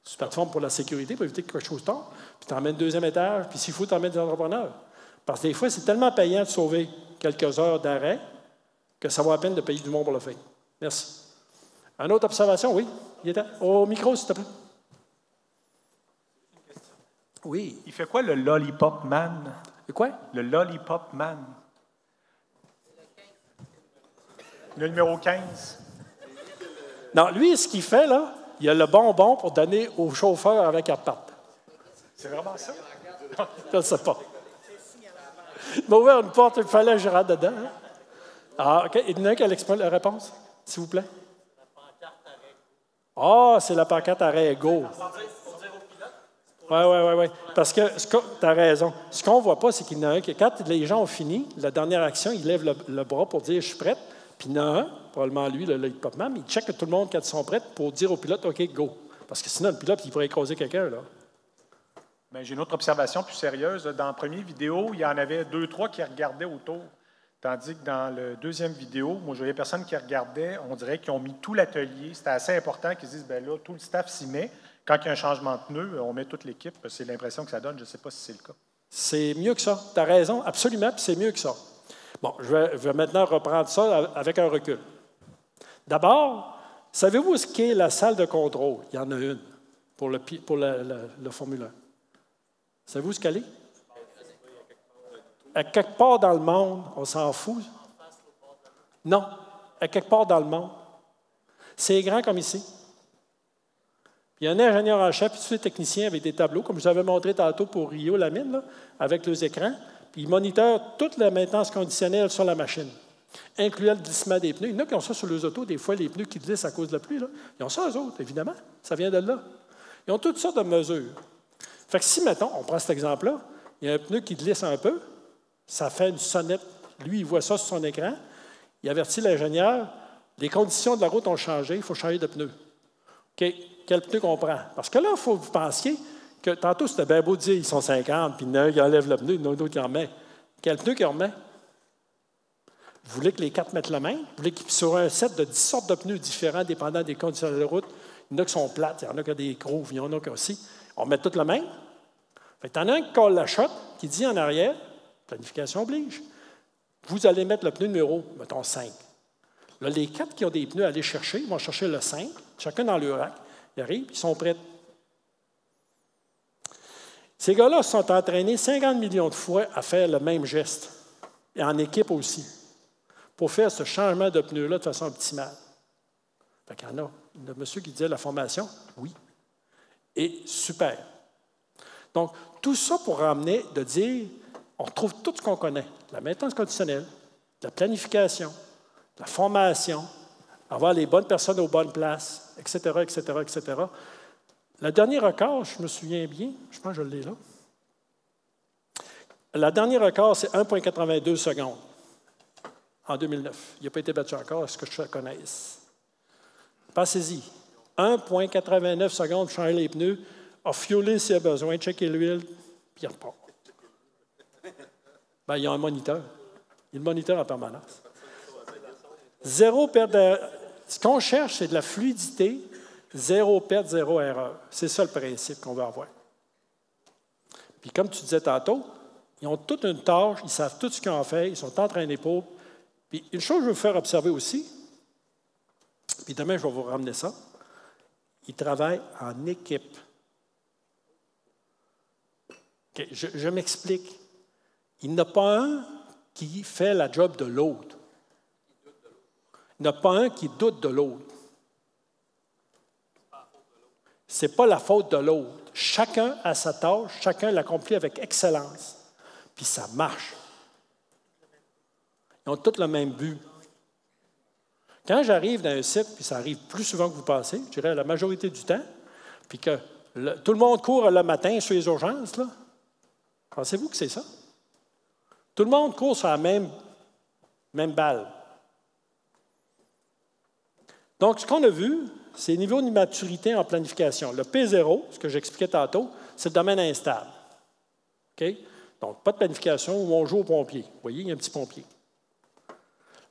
C'est une plateforme pour la sécurité, pour éviter que quelque chose tombe, puis tu en mets un deuxième étage, puis s'il faut, tu en mets des entrepreneurs. Parce que des fois, c'est tellement payant de sauver quelques heures d'arrêt que ça vaut la peine de payer du monde pour le faire. Merci. Une autre observation, oui? Au micro, s'il te plaît. Oui. Il fait quoi le Lollipop Man? Le quoi? Le Lollipop Man. Le numéro 15. Non, lui, ce qu'il fait, là, il a le bonbon pour donner au chauffeur avec la patte. C'est vraiment ça? Je ne sais pas. Il m'a ouvert une porte, il fallait que je rentre dedans. Hein? Ah, OK. Il y en a un qui a la réponse, s'il vous plaît. Ah, c'est la pancarte arrêt go. Oui. Parce que, tu as raison. Ce qu'on ne voit pas, c'est qu'il y en a un qui, quand les gens ont fini, la dernière action, il lève le bras pour dire « je suis prête ». Puis il y en a un, probablement lui, le Lollipop Man, il check tout le monde quand ils sont prêts pour dire au pilote « OK, go ». Parce que sinon, le pilote, il pourrait écraser quelqu'un, là. Bien, j'ai une autre observation plus sérieuse. Dans la première vidéo, il y en avait 2-3 qui regardaient autour. Tandis que dans la deuxième vidéo, moi, je voyais personne qui regardait. On dirait qu'ils ont mis tout l'atelier. C'était assez important qu'ils disent, bien là, tout le staff s'y met. Quand il y a un changement de pneu, on met toute l'équipe. C'est l'impression que ça donne. Je ne sais pas si c'est le cas. C'est mieux que ça. Tu as raison, absolument, puis c'est mieux que ça. Bon, je vais maintenant reprendre ça avec un recul. D'abord, savez-vous où est la salle de contrôle? Il y en a une pour le Formule 1. Savez-vous ce qu'elle est? À quelque part dans le monde, on s'en fout. Non, à quelque part dans le monde. C'est grand comme ici. Il y a un ingénieur en chef et tous les techniciens avec des tableaux, comme je vous avais montré tantôt pour Rio, la mine, là, avec les écrans. Puis ils monitorent toute la maintenance conditionnelle sur la machine, incluant le glissement des pneus. Il y en a qui ont ça sur les autos, des fois les pneus qui glissent à cause de la pluie. Là. Ils ont ça, eux autres, évidemment. Ça vient de là. Ils ont toutes sortes de mesures. Fait que si, mettons, on prend cet exemple-là, il y a un pneu qui glisse un peu, ça fait une sonnette. Lui, il voit ça sur son écran. Il avertit l'ingénieur, les conditions de la route ont changé, il faut changer de pneu. OK, quel pneu qu'on prend? Parce que là, il faut que vous pensiez que tantôt, c'était bien beau de dire ils sont 50, puis il y en a un qui enlève le pneu, il y en a un autre qui en remet. Quel pneu qu'il remet? Vous voulez que les 4 mettent le même? Vous voulez qu'ils sur un set de 10 sortes de pneus différents, dépendant des conditions de la route? Il y en a qui sont plates, il y en a qui ont des grooves, il y en a qui aussi. On met tout le même. Fait que t'en as un qui colle la shot, qui dit en arrière, planification oblige, vous allez mettre le pneu numéro, mettons 5. Là, les 4 qui ont des pneus à aller chercher, ils vont chercher le 5, chacun dans leur rack. Ils arrivent, ils sont prêts. Ces gars-là se sont entraînés 50 millions de fois à faire le même geste, et en équipe aussi, pour faire ce changement de pneu-là de façon optimale. Fait qu'il y en a. Le monsieur qui disait la formation, oui. Et super. Donc, tout ça pour ramener, de dire, on retrouve tout ce qu'on connaît. La maintenance conditionnelle, la planification, la formation, avoir les bonnes personnes aux bonnes places, etc., etc., etc. Le dernier record, je me souviens bien, je pense que je l'ai là. Le dernier record, c'est 1,82 secondes en 2009. Il n'a pas été battu encore, est-ce que je connaisse? Passez-y. 1,89 secondes pour changer les pneus, refueler s'il y a besoin, checker l'huile, puis il repart. Bien, il y a un moniteur. Il moniteur en permanence. Zéro perte de... Ce qu'on cherche, c'est de la fluidité, zéro perte, zéro erreur. C'est ça le principe qu'on veut avoir. Puis comme tu disais tantôt, ils ont toute une tâche, ils savent tout ce qu'ils ont fait, ils sont entraînés pour. Puis une chose que je veux vous faire observer aussi, puis demain, je vais vous ramener ça, ils travaillent en équipe. Okay, je m'explique. Il n'y en a pas un qui fait la job de l'autre. Il n'y en a pas un qui doute de l'autre. Ce n'est pas la faute de l'autre. Chacun a sa tâche, chacun l'accomplit avec excellence. Puis ça marche. Ils ont tous le même but. Quand j'arrive dans un site, puis ça arrive plus souvent que vous pensez, je dirais la majorité du temps, puis que tout le monde court le matin sur les urgences, là, pensez-vous que c'est ça? Tout le monde court sur la même balle. Donc, ce qu'on a vu, c'est le niveau de maturité en planification. Le P0, ce que j'expliquais tantôt, c'est le domaine instable. OK? Donc, pas de planification où on joue au pompier. Vous voyez, il y a un petit pompier.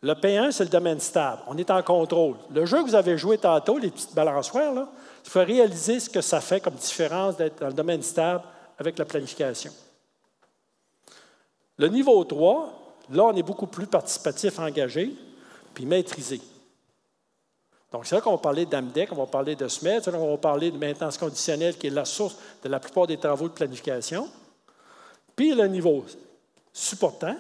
Le P1, c'est le domaine stable. On est en contrôle. Le jeu que vous avez joué tantôt, les petites balançoires, là, il faut réaliser ce que ça fait comme différence d'être dans le domaine stable avec la planification. Le niveau 3, là, on est beaucoup plus participatif, engagé, puis maîtrisé. Donc, c'est là qu'on va parler d'AMDEC, on va parler de SMED, c'est là qu'on va parler de maintenance conditionnelle, qui est la source de la plupart des travaux de planification. Puis le niveau supportant,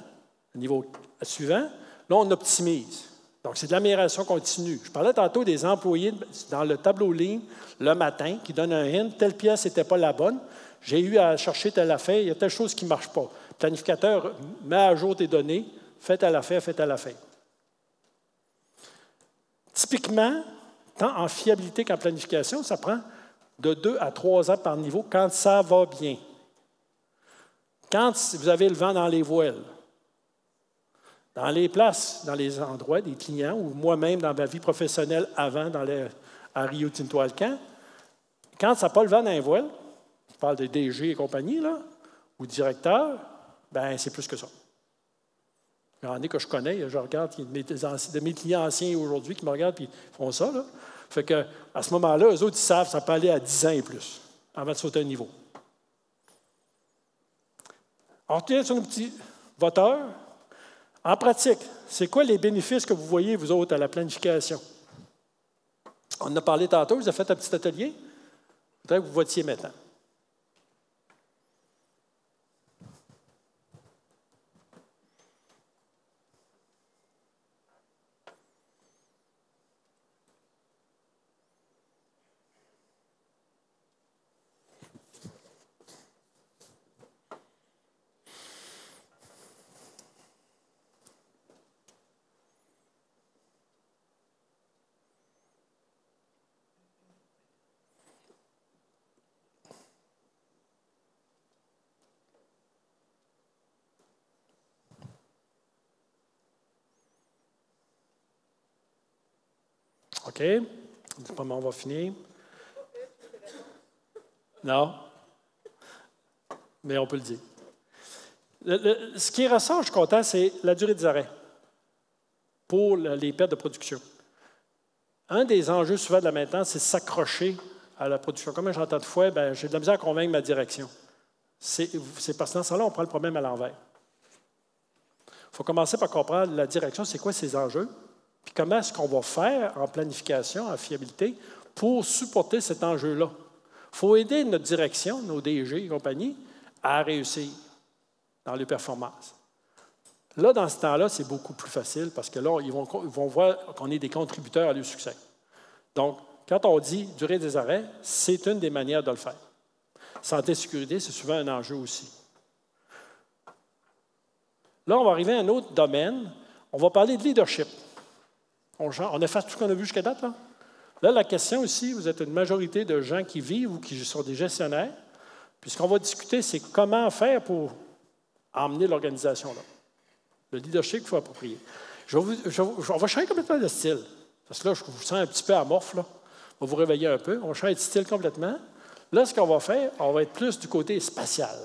le niveau suivant, là, on optimise. Donc, c'est de l'amélioration continue. Je parlais tantôt des employés dans le tableau ligne le matin qui donnent un hint, telle pièce n'était pas la bonne, j'ai eu à chercher telle affaire, il y a telle chose qui ne marche pas. Le planificateur met à jour tes données, fais telle affaire, fais telle affaire. Typiquement, tant en fiabilité qu'en planification, ça prend de 2 à 3 ans par niveau quand ça va bien. Quand vous avez le vent dans les voiles, dans les places, dans les endroits des clients, ou moi-même dans ma vie professionnelle avant, à Rio Tinto Alcan, quand ça n'a pas le vent dans les voiles, je parle de DG et compagnie, là, ou directeur, bien, c'est plus que ça. Il y en a que je connais, je regarde, il y a de mes clients anciens aujourd'hui qui me regardent et font ça. Là. Fait que, à ce moment-là, eux autres, ils savent que ça peut aller à 10 ans et plus avant de sauter un niveau. On retourne sur nos petits voteurs. En pratique, c'est quoi les bénéfices que vous voyez, vous autres, à la planification? On en a parlé tantôt, vous avez fait un petit atelier. Je voudrais que vous votiez maintenant. OK? On va finir. Non? Mais on peut le dire. Ce qui ressort, je suis content, c'est la durée des arrêts pour les pertes de production. Un des enjeux souvent de la maintenance, c'est s'accrocher à la production. Comme j'entends de fois, j'ai de la misère à convaincre ma direction. C'est parce que dans ce temps-là, on prend le problème à l'envers. Il faut commencer par comprendre la direction, c'est quoi ses enjeux, puis comment est-ce qu'on va faire en planification, en fiabilité, pour supporter cet enjeu-là. Il faut aider notre direction, nos DG et compagnie, à réussir dans les performances. Là, dans ce temps-là, c'est beaucoup plus facile parce que là, ils vont voir qu'on est des contributeurs à leur succès. Donc, quand on dit durée des arrêts, c'est une des manières de le faire. Santé et sécurité, c'est souvent un enjeu aussi. Là, on va arriver à un autre domaine. On va parler de leadership. On a fait tout ce qu'on a vu jusqu'à date, là. Là, la question aussi, vous êtes une majorité de gens qui vivent ou qui sont des gestionnaires. Puis ce qu'on va discuter, c'est comment faire pour emmener l'organisation là. Le leadership qu'il faut approprier. On va changer complètement de style. Parce que là, je vous sens un petit peu amorphe, là. On va vous réveiller un peu. On va changer de style complètement. Là, ce qu'on va faire, on va être plus du côté spatial.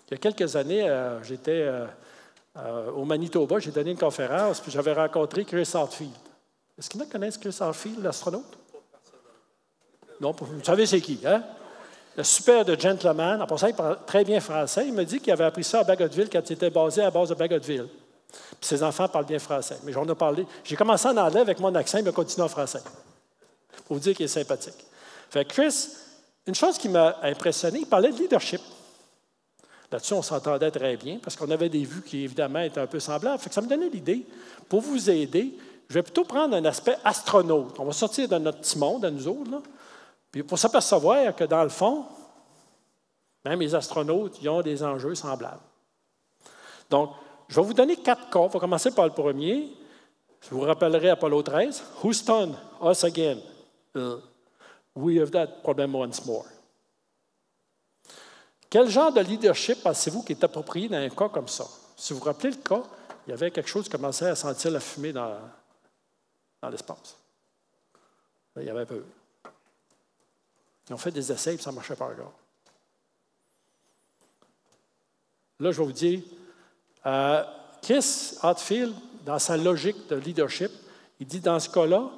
Il y a quelques années, j'étais au Manitoba, j'ai donné une conférence, puis j'avais rencontré Chris Hadfield. Est-ce qu'il y en a qui connaissent Chris Hadfield, l'astronaute? Non, vous savez c'est qui, hein? Le super de gentleman. En passant, il parle très bien français. Il m'a dit qu'il avait appris ça à Bagotville quand il était basé à la base de Bagotville. Puis ses enfants parlent bien français. Mais j'en ai parlé. J'ai commencé en anglais avec mon accent, il m'a continué en français. Pour vous dire qu'il est sympathique. Fait que Chris, une chose qui m'a impressionné, il parlait de leadership. Là-dessus, on s'entendait très bien parce qu'on avait des vues qui, évidemment, étaient un peu semblables. Fait que ça me donnait l'idée, pour vous aider, je vais plutôt prendre un aspect astronaute. On va sortir de notre petit monde, à nous autres, là. Puis pour s'apercevoir que, dans le fond, même les astronautes, ils ont des enjeux semblables. Donc, je vais vous donner 4 cas. On va commencer par le premier. Je vous rappellerai Apollo 13. Houston, us again. We have that problem once more. Quel genre de leadership pensez-vous qui est approprié dans un cas comme ça? Si vous vous rappelez le cas, il y avait quelque chose qui commençait à sentir la fumée dans l'espace. Là, il y avait un peu. Ils ont fait des essais et ça ne marchait pas encore. Là, je vais vous dire, Chris Hadfield, dans sa logique de leadership, il dit dans ce cas-là,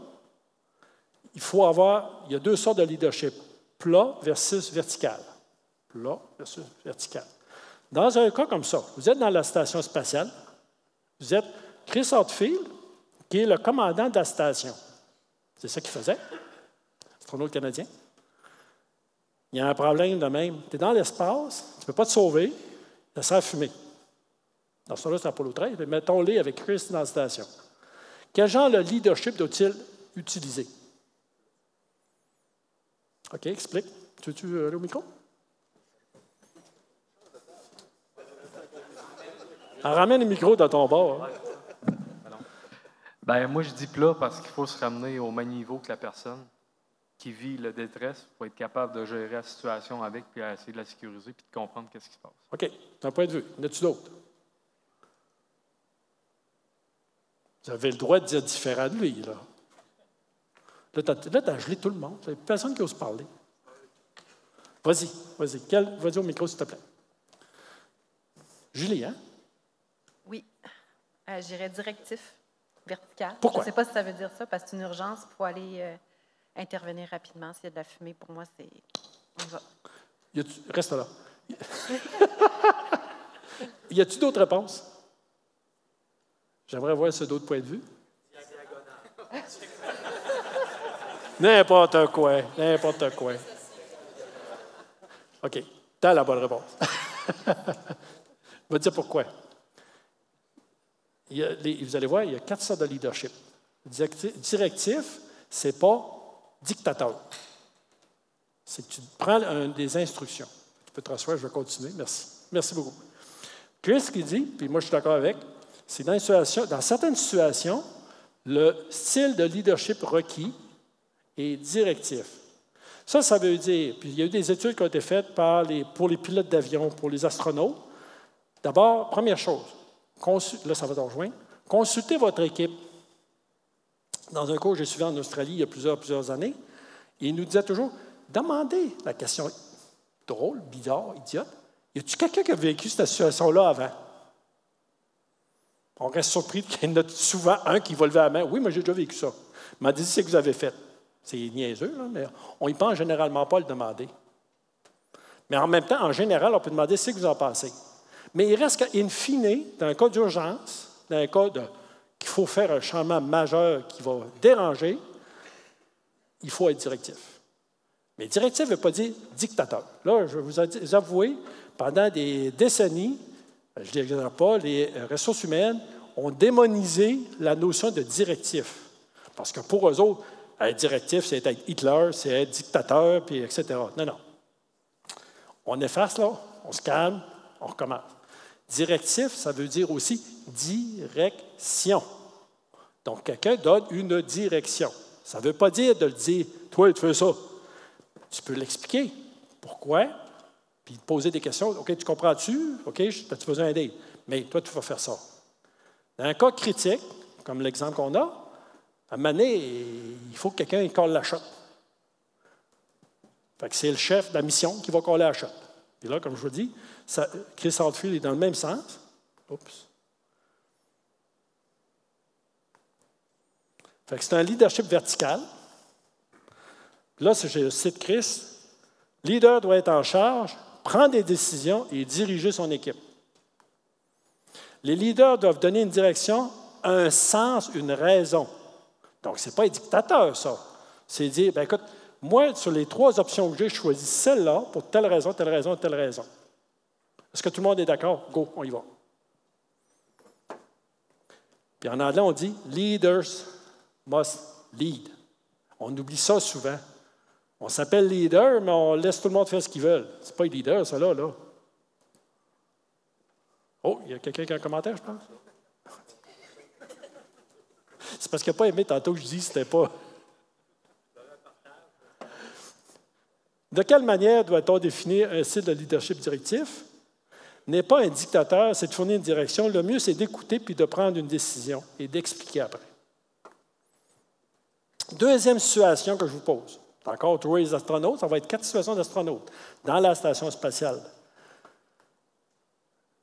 il y a 2 sortes de leadership, plat versus vertical. Plat versus vertical. Dans un cas comme ça, vous êtes dans la station spatiale, vous êtes Chris Hadfield, qui est le commandant de la station. C'est ça qu'il faisait, astronaute canadien. Il y a un problème de même. Tu es dans l'espace, tu ne peux pas te sauver, ça sert à fumer. Dans ce cas-là, c'est Apollo 13, mais mettons-les avec Chris dans la station. Quel genre de leadership doit-il utiliser? OK, explique. Tu veux aller au micro? Ramène le micro dans ton bord. Hein. Ben, moi, je dis plat parce qu'il faut se ramener au même niveau que la personne qui vit le détresse pour être capable de gérer la situation avec, puis essayer de la sécuriser, puis de comprendre qu'est-ce qui se passe. OK. D'un point de vue. Y en a-tu d'autres? Vous avez le droit de dire différent de lui, là. Là, tu as gelé tout le monde. Il n'y a personne qui ose parler. Vas-y. Vas-y au micro, s'il te plaît. Julie, hein? Oui. Je dirais directif, vertical. Pourquoi? Je ne sais pas si ça veut dire ça, parce que c'est une urgence. Il faut aller intervenir rapidement. S'il y a de la fumée, pour moi, c'est... On y va. Reste là. Y a-t-il d'autres réponses? J'aimerais voir ce d'autres points de vue. N'importe quoi. OK. T'as la bonne réponse. Je vais te dire pourquoi. Vous allez voir, il y a 4 sortes de leadership. Directif, ce n'est pas dictateur. C'est que tu prends des instructions. Tu peux te rasseoir, je vais continuer. Merci. Merci beaucoup. Chris qui dit, puis moi je suis d'accord avec, c'est dans certaines situations, le style de leadership requis est directif. Ça veut dire, puis il y a eu des études qui ont été faites pour les pilotes d'avion, pour les astronautes. D'abord, première chose, là ça va te rejoindre, consultez votre équipe. Dans un cours que j'ai suivi en Australie il y a plusieurs années, il nous disait toujours, demandez la question drôle, bizarre, idiote, y a-t-il quelqu'un qui a vécu cette situation-là avant? On reste surpris qu'il y en a souvent un qui va lever la main. Oui, moi j'ai déjà vécu ça. Il m'a dit, c'est ce que vous avez fait. C'est niaiseux, là, mais on n'y pense généralement pas à le demander. Mais en même temps, en général, on peut demander ce que vous en pensez. Mais il reste qu'in fine, dans un cas d'urgence, dans un cas qu'il faut faire un changement majeur qui va déranger, il faut être directif. Mais directif ne veut pas dire dictateur. Là, je vais vous avouer, pendant des décennies, je ne dirais pas, les ressources humaines ont démonisé la notion de directif. Parce que pour eux autres, être directif, c'est être Hitler, c'est être dictateur, puis etc. Non. On efface, là, on se calme, on recommence. Directif, ça veut dire aussi direction. Donc, quelqu'un donne une direction. Ça ne veut pas dire de le dire, toi, tu fais ça. Tu peux l'expliquer. Pourquoi? Puis poser des questions. OK, tu comprends-tu? OK, as-tu besoin d'aide? Mais toi, tu vas faire ça. Dans un cas critique, comme l'exemple qu'on a, à un moment donné, il faut que quelqu'un colle la shot. Fait que c'est le chef de la mission qui va coller la shot. Et là, comme je vous dis, Chris Hadfield est dans le même sens. Oups. Fait que c'est un leadership vertical. Là, je cite Chris. Leader doit être en charge, prendre des décisions et diriger son équipe. Les leaders doivent donner une direction, un sens, une raison. Donc, ce n'est pas un dictateur, ça. C'est dire, bien, écoute, moi, sur les 3 options que j'ai, je choisis celle-là pour telle raison, telle raison, telle raison. Est-ce que tout le monde est d'accord? Go, on y va. Puis en anglais, on dit « leaders must lead ». On oublie ça souvent. On s'appelle leader, mais on laisse tout le monde faire ce qu'ils veulent. Ce n'est pas un leader, ça, là. Oh, il y a quelqu'un qui a un commentaire, je pense. C'est parce qu'il n'a pas aimé tantôt que je dis que c'était pas. De quelle manière doit-on définir un style de leadership directif? N'est pas un dictateur, c'est de fournir une direction. Le mieux, c'est d'écouter puis de prendre une décision et d'expliquer après. Deuxième situation que je vous pose. Encore toujours les astronautes, ça va être 4 situations d'astronautes dans la station spatiale.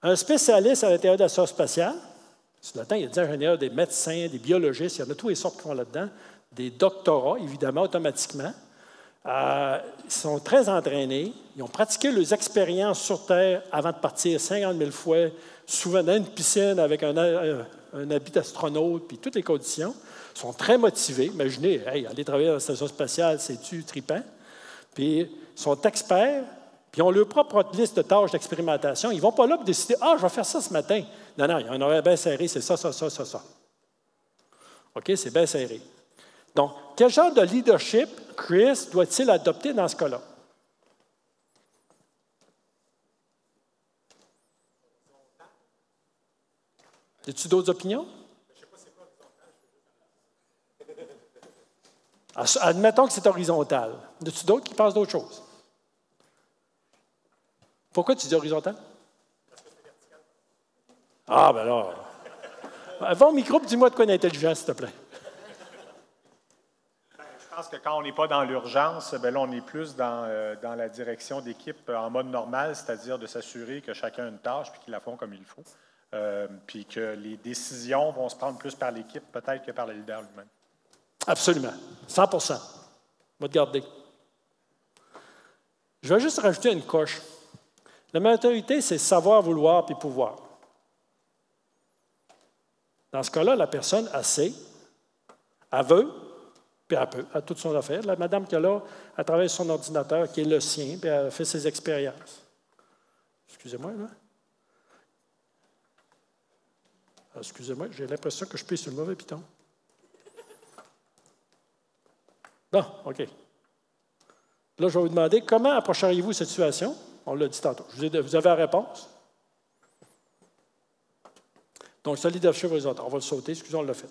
Un spécialiste à l'intérieur de la station spatiale, sur le temps, il y a des ingénieurs, des médecins, des biologistes, il y en a tous les sortes qui font là-dedans, des doctorats, évidemment, automatiquement. Ils sont très entraînés. Ils ont pratiqué leurs expériences sur Terre avant de partir 50 000 fois, souvent dans une piscine avec un habit d'astronaute, puis toutes les conditions. Ils sont très motivés. Imaginez, hey, aller travailler dans la station spatiale, c'est-tu trippant? Puis ils sont experts, puis ils ont leur propre liste de tâches d'expérimentation. Ils ne vont pas là pour décider, je vais faire ça ce matin. Non, non, il y en aurait bien serré, c'est ça, ça, ça, ça, ça. OK, c'est bien serré. Donc, quel genre de leadership Chris doit-il adopter dans ce cas-là? Y a-t-il d'autres opinions? Admettons que c'est horizontal. Y a-t-il d'autres qui pensent d'autres choses? Pourquoi tu dis horizontal? Parce que c'est vertical. Ah, ben là. Va au micro et dis-moi de quoi d'intelligent, s'il te plaît. Je pense que quand on n'est pas dans l'urgence, là, on est plus dans la direction d'équipe en mode normal, c'est-à-dire de s'assurer que chacun a une tâche et qu'ils la font comme il faut. Puis que les décisions vont se prendre plus par l'équipe, peut-être que par le leader lui-même. Absolument. 100%. On va te garder. Je vais juste rajouter une coche. La maturité, c'est savoir, vouloir puis pouvoir. Dans ce cas-là, la personne a sait, elle veut, puis elle peut, elle a toute son affaire. La madame qui est là, elle travaille sur son ordinateur, qui est le sien, puis elle fait ses expériences. Excusez-moi, là. Excusez-moi, j'ai l'impression que je pisse sur le mauvais piton. Bon, OK. Là, je vais vous demander, comment approcheriez-vous cette situation? On l'a dit tantôt. Vous avez la réponse? Donc, ce leadership horizontal, on va le sauter, excusez, on l'a fait.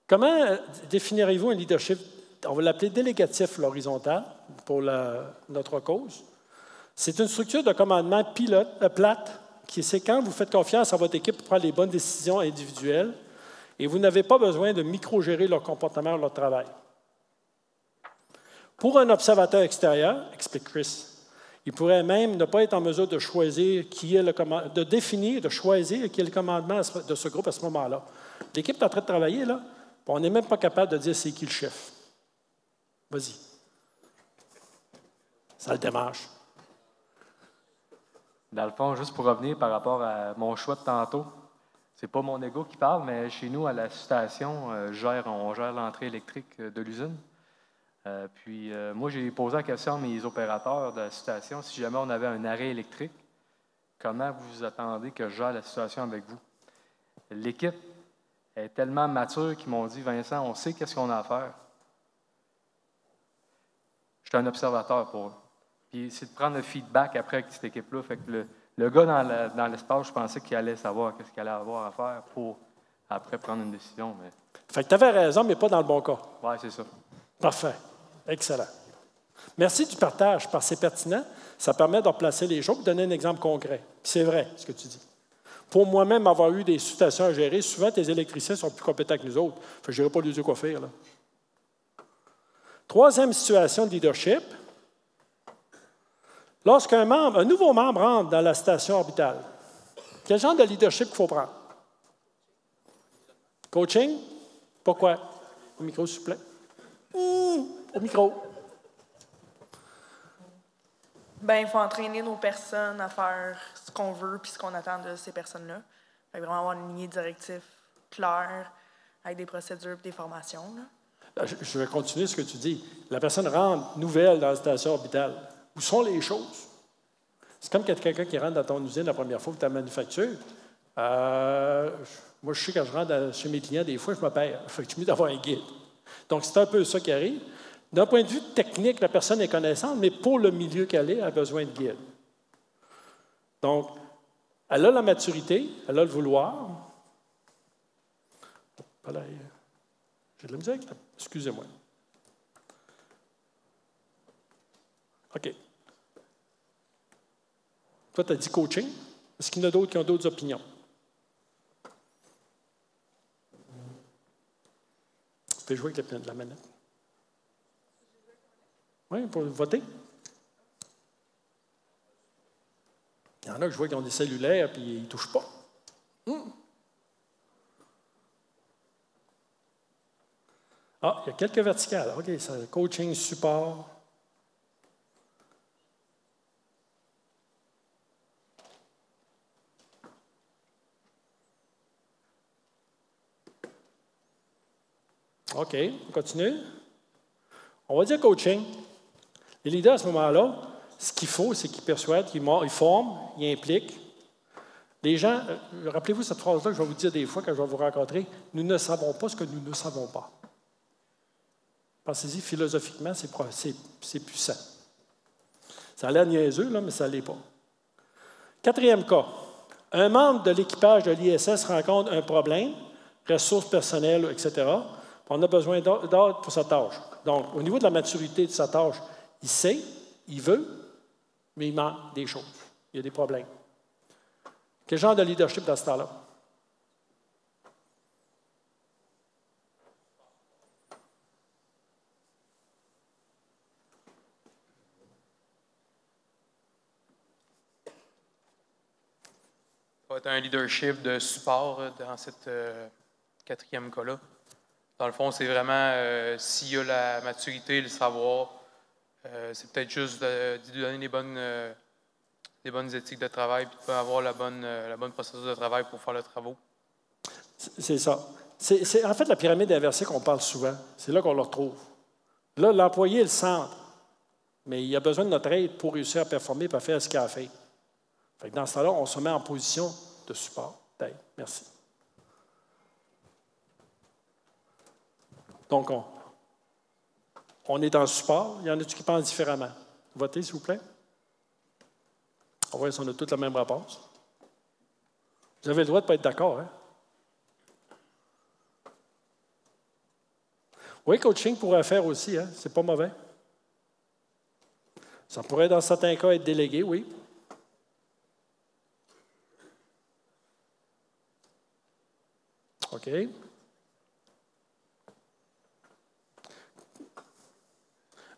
Comment définirez-vous un leadership, on va l'appeler délégatif l'horizontal pour notre cause? C'est une structure de commandement plate qui c'est quand vous faites confiance à votre équipe pour prendre les bonnes décisions individuelles et vous n'avez pas besoin de micro-gérer leur comportement ou leur travail. Pour un observateur extérieur, explique Chris, il pourrait même ne pas être en mesure de choisir qui est le commandement, de définir, de choisir qui est le commandement de ce groupe à ce moment-là. L'équipe est en train de travailler, là, on n'est même pas capable de dire c'est qui le chef. Vas-y. Ça le démarche. Dans le fond, juste pour revenir par rapport à mon choix de tantôt, c'est pas mon ego qui parle, mais chez nous, à la station, on gère l'entrée électrique de l'usine. Moi, j'ai posé la question à mes opérateurs de la station, si jamais on avait un arrêt électrique, comment vous attendez que je gère la situation avec vous? L'équipe est tellement mature qu'ils m'ont dit, Vincent, on sait qu'est-ce qu'on a à faire. Je suis un observateur pour eux. Puis c'est de prendre le feedback après avec cette équipe-là. Fait que le gars dans l'espace, je pensais qu'il allait savoir qu'est-ce qu'il allait avoir à faire pour après prendre une décision. Mais... Fait que tu avais raison, mais pas dans le bon cas. Oui, c'est ça. Parfait. Excellent. Merci du partage, parce que c'est pertinent. Ça permet de replacer les choses et de donner un exemple concret. Puis c'est vrai, ce que tu dis. Pour moi-même, avoir eu des situations à gérer, souvent, tes électriciens sont plus compétents que nous autres. Fait que je n'irai pas lui dire quoi faire, là. Troisième situation de leadership. Lorsqu'un nouveau membre entre dans la station orbitale, quel genre de leadership il faut prendre? Coaching? Pourquoi? Au micro, s'il vous plaît. Au micro. Bien, il faut entraîner nos personnes à faire ce qu'on veut puis ce qu'on attend de ces personnes-là. Il faut vraiment avoir une lignée directive claire avec des procédures et des formations. Là. Je vais continuer ce que tu dis. La personne rentre nouvelle dans la station orbitale. Où sont les choses? C'est comme quelqu'un qui rentre dans ton usine la première fois que tu as manufacture. Moi, je sais quand je rentre chez mes clients, des fois, je me perds. Il faut que je mieux d'avoir un guide. Donc, c'est un peu ça qui arrive. D'un point de vue technique, la personne est connaissante, mais pour le milieu qu'elle est, elle a besoin de guide. Donc, elle a la maturité, elle a le vouloir. J'ai de la musique? Excusez-moi. OK. Toi, tu as dit coaching. Est-ce qu'il y en a d'autres qui ont d'autres opinions? Tu peux jouer avec la manette. Oui, pour voter. Il y en a que je vois qui ont des cellulaires et ils ne touchent pas. Ah, il y a quelques verticales. OK, c'est coaching, support. OK, on continue. On va dire coaching. Les leaders, à ce moment-là, ce qu'il faut, c'est qu'ils persuadent, qu'ils forment, ils impliquent. Les gens, rappelez-vous cette phrase-là que je vais vous dire des fois quand je vais vous rencontrer, nous ne savons pas ce que nous ne savons pas. Pensez-y, philosophiquement, c'est puissant. Ça a l'air niaiseux, là, mais ça ne l'est pas. 4e cas. Un membre de l'équipage de l'ISS rencontre un problème, ressources personnelles, etc. On a besoin d'aide pour sa tâche. Donc, au niveau de la maturité de sa tâche, il sait, il veut, mais il manque des choses. Il y a des problèmes. Quel genre de leadership dans ce temps-là? Ça va être un leadership de support dans cette 4e cas-là. Dans le fond, c'est vraiment s'il y a la maturité, le savoir, c'est peut-être juste de lui donner des bonnes éthiques de travail, puis de avoir la bonne procédure de travail pour faire le travail. C'est ça. C'est en fait la pyramide inversée qu'on parle souvent. C'est là qu'on le retrouve. Là, l'employé est le centre, mais il a besoin de notre aide pour réussir à performer et à faire ce qu'il a à faire. Fait que dans ce temps-là, on se met en position de support, d'aide. Merci. Donc, on est dans le support. Il y en a-tu qui pensent différemment? Votez, s'il vous plaît. On va voir si on a tous la même réponse. Vous avez le droit de ne pas être d'accord, hein? Oui, coaching pourrait faire aussi, hein? C'est pas mauvais. Ça pourrait, dans certains cas, être délégué, oui. OK.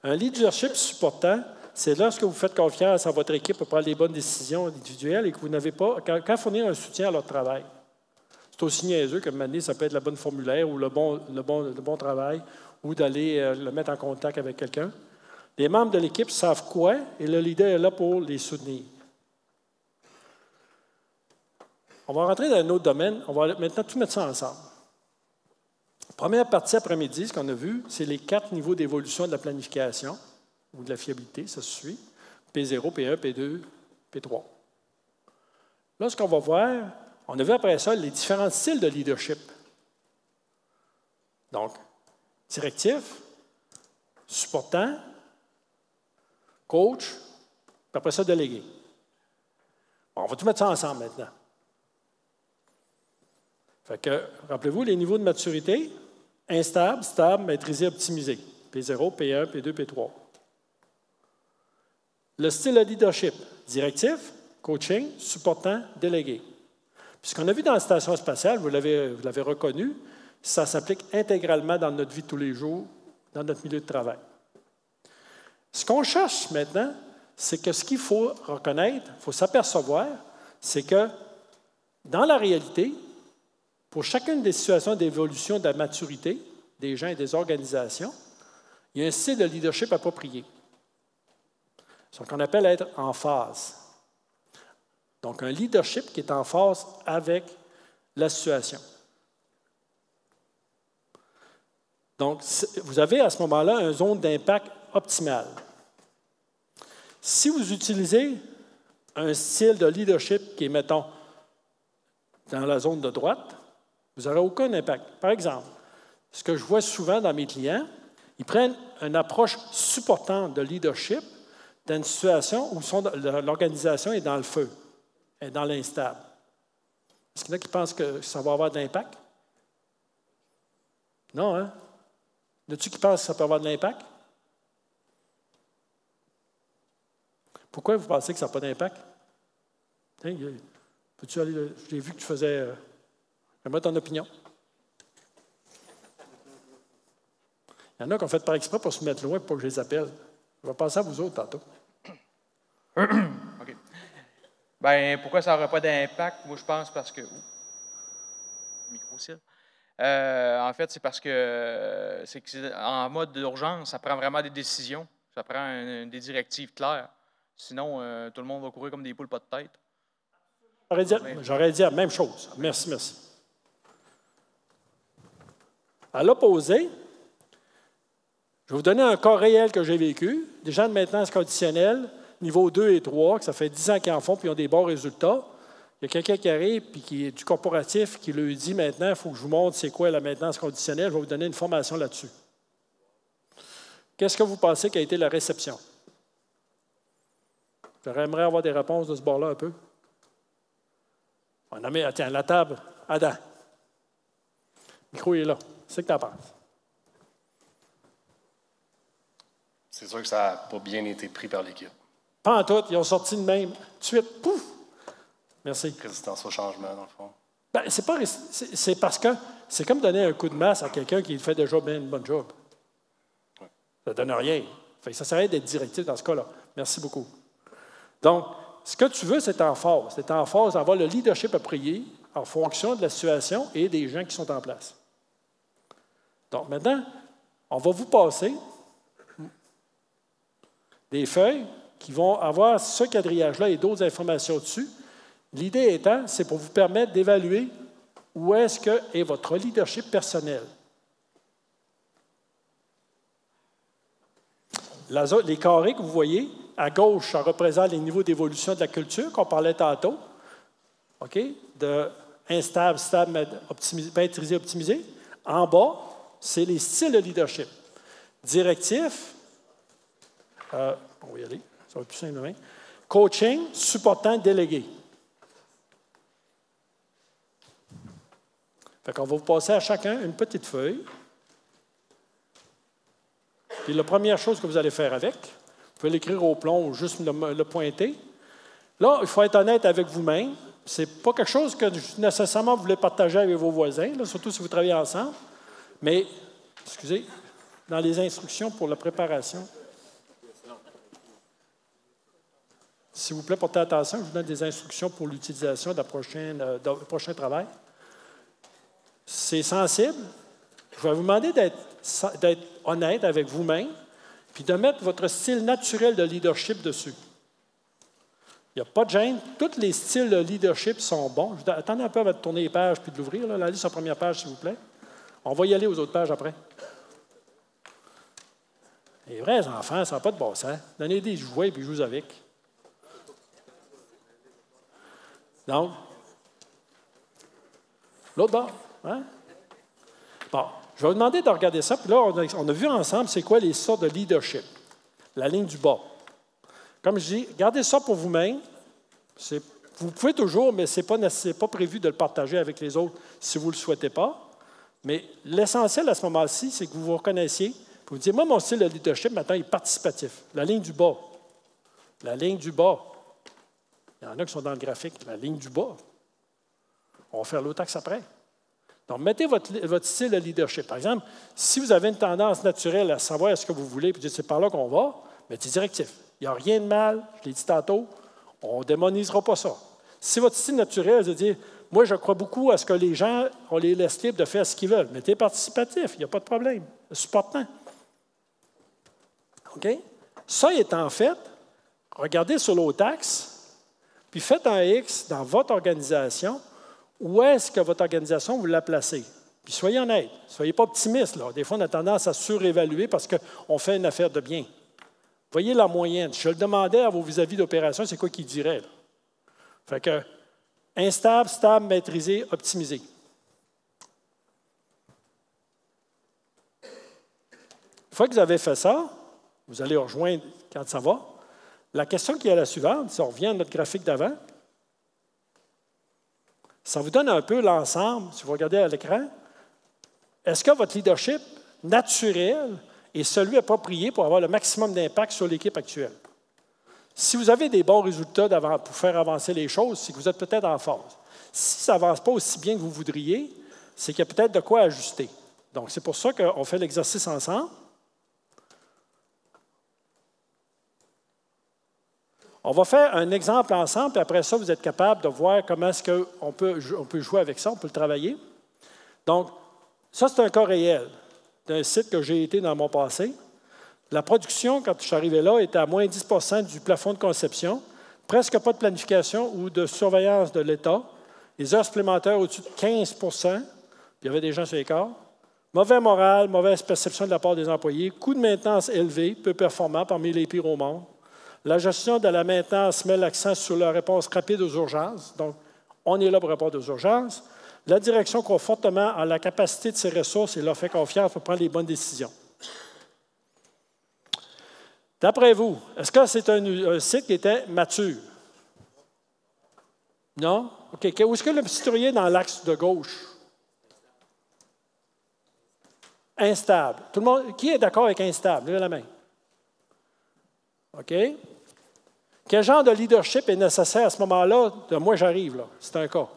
Un leadership supportant, c'est lorsque vous faites confiance à votre équipe pour prendre les bonnes décisions individuelles et que vous n'avez pas, quand fournir un soutien à leur travail. C'est aussi niaiseux que maintenant, ça peut être la bonne formulaire ou le bon travail ou d'aller le mettre en contact avec quelqu'un. Les membres de l'équipe savent quoi et le leader est là pour les soutenir. On va rentrer dans un autre domaine. On va maintenant tout mettre ça ensemble. Première partie après-midi, ce qu'on a vu, c'est les 4 niveaux d'évolution de la planification ou de la fiabilité, ça se suit. P0, P1, P2, P3. Là, ce qu'on va voir, on a vu après ça les différents styles de leadership. Donc, directif, supportant, coach, puis après ça, délégué. Bon, on va tout mettre ça ensemble maintenant. Fait que, rappelez-vous, les niveaux de maturité, instable, stable, maîtrisé, optimisé. P0, P1, P2, P3. Le style de leadership, directif, coaching, supportant, délégué. Puis ce qu'on a vu dans la station spatiale, vous l'avez reconnu, ça s'applique intégralement dans notre vie de tous les jours, dans notre milieu de travail. Ce qu'on cherche maintenant, c'est que ce qu'il faut reconnaître, il faut s'apercevoir, c'est que dans la réalité, pour chacune des situations d'évolution de la maturité des gens et des organisations, il y a un style de leadership approprié. C'est ce qu'on appelle être en phase. Donc, un leadership qui est en phase avec la situation. Donc, vous avez à ce moment-là une zone d'impact optimale. Si vous utilisez un style de leadership qui est, mettons, dans la zone de droite, vous n'aurez aucun impact. Par exemple, ce que je vois souvent dans mes clients, ils prennent une approche supportante de leadership dans une situation où l'organisation est dans le feu, est dans l'instable. Est-ce qu'il y en a qui pensent que ça va avoir de l'impact? Non, hein? Y en a-tu qui pensent que ça peut avoir de l'impact? Pourquoi vous pensez que ça n'a pas d'impact? Peux-tu aller... J'ai vu que tu faisais... J'aimerais ton opinion. Il y en a qui ont fait par exprès pour se mettre loin pour que je les appelle. Je vais passer à vous autres tantôt. OK. Bien, pourquoi ça n'aurait pas d'impact? Moi, je pense parce que... Micro, En fait, c'est parce que en mode d'urgence, ça prend vraiment des décisions. Ça prend des directives claires. Sinon, tout le monde va courir comme des poules pas de tête. J'aurais dit la même chose. Merci, merci. À l'opposé, je vais vous donner un cas réel que j'ai vécu. Des gens de maintenance conditionnelle, niveau 2 et 3, que ça fait 10 ans qu'ils en font puis ils ont des bons résultats. Il y a quelqu'un qui arrive puis qui est du corporatif qui lui dit maintenant, il faut que je vous montre c'est quoi la maintenance conditionnelle. Je vais vous donner une formation là-dessus. Qu'est-ce que vous pensez qu'a été la réception? J'aimerais avoir des réponses de ce bord-là un peu. On a mis, tiens, la table, Adam. Le micro est là. C'est que tu en penses? C'est sûr que ça n'a pas bien été pris par l'équipe. Pas en tout. Ils ont sorti de même. Tout de suite, pouf! Merci. Résistance au changement, dans le fond. Ben, c'est parce que c'est comme donner un coup de masse à quelqu'un qui fait déjà bien une bonne job. Ouais. Ça ne donne rien. Fait que ça serait d'être directif dans ce cas-là. Merci beaucoup. Donc, ce que tu veux, c'est en phase. C'est en phase d'avoir le leadership approprié en fonction de la situation et des gens qui sont en place. Donc, maintenant, on va vous passer des feuilles qui vont avoir ce quadrillage-là et d'autres informations dessus. L'idée étant, c'est pour vous permettre d'évaluer où est-ce que est votre leadership personnel. Les carrés que vous voyez, à gauche, ça représente les niveaux d'évolution de la culture qu'on parlait tantôt. OK? De instable, stable, maîtrisé, optimisé. En bas, c'est les styles de leadership. Directif, on va y aller, ça va être plus simple demain. Coaching, supportant, délégué. Fait qu'on va vous passer à chacun une petite feuille. Puis la première chose que vous allez faire avec, vous pouvez l'écrire au plomb ou juste le pointer. Là, il faut être honnête avec vous-même. Ce n'est pas quelque chose que nécessairement vous voulez partager avec vos voisins, là, surtout si vous travaillez ensemble. Mais, excusez, dans les instructions pour la préparation, s'il vous plaît, portez attention, je vous donne des instructions pour l'utilisation du prochain travail. C'est sensible. Je vais vous demander d'être honnête avec vous-même, puis de mettre votre style naturel de leadership dessus. Il n'y a pas de gêne. Tous les styles de leadership sont bons. Attendez un peu avant de tourner les pages puis de l'ouvrir. Là. Allez sur la première page, s'il vous plaît. On va y aller aux autres pages après. Les vrais enfants, ça n'a pas de bon sens. Donnez des jouets puis jouez avec. Donc, l'autre bord. Hein? Bon, je vais vous demander de regarder ça. Puis là, on a vu ensemble c'est quoi les sortes de leadership. La ligne du bas. Comme je dis, gardez ça pour vous-même. Vous pouvez toujours, mais ce n'est pas prévu de le partager avec les autres si vous ne le souhaitez pas. Mais l'essentiel à ce moment-ci, c'est que vous vous reconnaissiez. Vous dites, moi, mon style de leadership, maintenant, il est participatif. La ligne du bas. La ligne du bas. Il y en a qui sont dans le graphique. La ligne du bas. On va faire l'autre axe après. Donc, mettez votre style de leadership. Par exemple, si vous avez une tendance naturelle à savoir ce que vous voulez, puis dites, c'est par là qu'on va, mettez directif. Il n'y a rien de mal, je l'ai dit tantôt, on ne démonisera pas ça. Si votre style naturel, c'est de dire, moi, je crois beaucoup à ce que les gens, on les laisse libres de faire ce qu'ils veulent. Mettez participatif, il n'y a pas de problème. Supportant. OK? Ça étant fait, regardez sur l'autre axe, puis faites un X dans votre organisation. Où est-ce que votre organisation vous l'a placé? Puis soyez honnête, ne soyez pas optimiste. Là. Des fois, on a tendance à surévaluer parce qu'on fait une affaire de bien. Voyez la moyenne. Je le demandais à vos vis-à-vis d'opération, c'est quoi qu'ils diraient? Là? Fait que instable, stable, maîtrisé, optimisé. Une fois que vous avez fait ça, vous allez rejoindre quand ça va. La question qui est la suivante, si on revient à notre graphique d'avant, ça vous donne un peu l'ensemble, si vous regardez à l'écran. Est-ce que votre leadership naturel est celui approprié pour avoir le maximum d'impact sur l'équipe actuelle? Si vous avez des bons résultats pour faire avancer les choses, c'est que vous êtes peut-être en phase. Si ça n'avance pas aussi bien que vous voudriez, c'est qu'il y a peut-être de quoi ajuster. Donc, c'est pour ça qu'on fait l'exercice ensemble. On va faire un exemple ensemble, puis après ça, vous êtes capable de voir comment est-ce qu'on peut jouer avec ça, on peut le travailler. Donc, Ça, c'est un cas réel d'un site que j'ai été dans mon passé. La production, quand je suis arrivé là, était à moins 10 du plafond de conception, presque pas de planification ou de surveillance de l'État, les heures supplémentaires au-dessus de 15 puis il y avait des gens sur les corps. Mauvais moral, mauvaise perception de la part des employés, coût de maintenance élevé, peu performant, parmi les pires au monde. La gestion de la maintenance met l'accent sur la réponse rapide aux urgences. Donc, on est là pour répondre aux urgences. La direction croit fortement en la capacité de ses ressources et leur fait confiance pour prendre les bonnes décisions. D'après vous, est-ce que c'est un site qui était mature? Non? OK. Où est-ce que le petit ouvrier dans l'axe de gauche? Instable. Tout le monde, qui est d'accord avec instable? Levez la main. OK? Quel genre de leadership est nécessaire à ce moment-là? De moi, j'arrive, là. C'est un cas.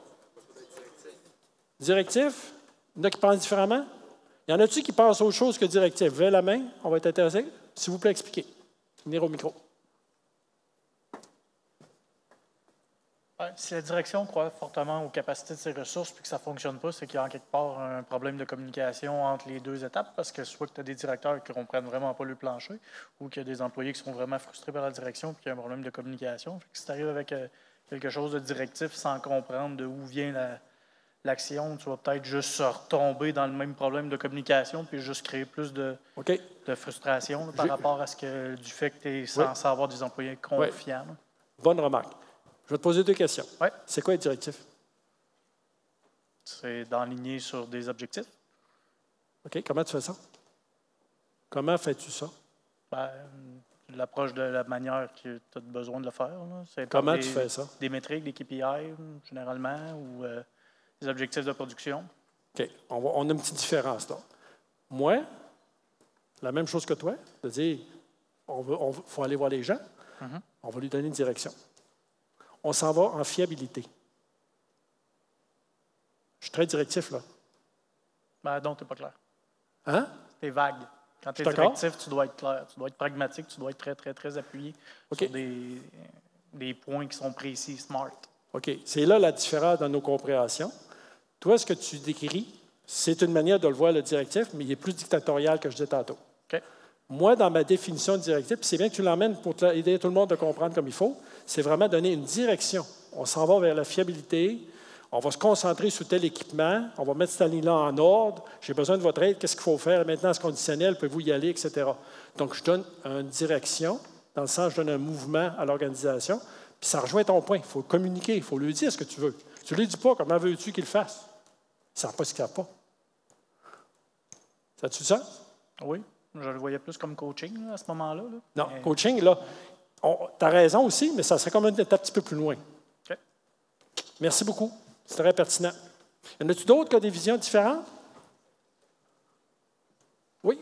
Directif? Il y en a qui pensent différemment? Il y en a-tu qui pensent autre chose que directif? Levez la main, on va être intéressé. S'il vous plaît, expliquez. Venir au micro. Si la direction croit fortement aux capacités de ses ressources et que ça ne fonctionne pas, c'est qu'il y a en quelque part un problème de communication entre les deux étapes, parce que soit que tu as des directeurs qui ne comprennent vraiment pas le plancher, ou qu'il y a des employés qui sont vraiment frustrés par la direction et qu'il y a un problème de communication. Fait que si tu arrives avec quelque chose de directif sans comprendre d'où vient l'action, tu vas peut-être juste retomber dans le même problème de communication puis juste créer plus de frustration par rapport à du fait que tu es censé avoir des employés confiants. Oui. Bonne remarque. Je vais te poser deux questions. Oui. C'est quoi être directif? C'est d'enligner sur des objectifs. OK. Comment tu fais ça? Comment fais-tu ça? L'approche de la manière que tu as besoin de le faire. Comment tu fais ça? Des métriques, des KPI, généralement, ou des objectifs de production. OK. On a une petite différence là. Moi, la même chose que toi, de dire, il faut aller voir les gens, on va lui donner une direction. On s'en va en fiabilité. Je suis très directif, là. Donc, tu n'es pas clair. Hein? Tu es vague. Quand tu es directif, tu dois être clair. Tu dois être pragmatique, tu dois être très, très, très appuyé sur des points qui sont précis, smart. OK. C'est là la différence dans nos compréhensions. Toi, ce que tu décris, c'est une manière de le voir, le directif, mais il est plus dictatorial que je disais tantôt. OK. Moi, dans ma définition de directif, puis c'est bien que tu l'emmènes pour aider tout le monde à comprendre comme il faut, c'est vraiment donner une direction. On s'en va vers la fiabilité, on va se concentrer sur tel équipement, on va mettre cette ligne-là en ordre, j'ai besoin de votre aide, qu'est-ce qu'il faut faire, la maintenance conditionnelle, pouvez-vous y aller, etc. Donc, je donne une direction, dans le sens, je donne un mouvement à l'organisation, puis ça rejoint ton point. Il faut communiquer, il faut lui dire ce que tu veux. Tu ne lui dis pas, comment veux-tu qu'il le fasse? Ils ne savent pas ce qu'ils ne savent pas. Ça a-tu du sens? Oui. Je le voyais plus comme coaching là, à ce moment-là. Là. Non, coaching, là, tu as raison aussi, mais ça serait comme une étape un petit peu plus loin. OK. Merci beaucoup. C'est très pertinent. Y en a-tu d'autres qui ont des visions différentes? Oui?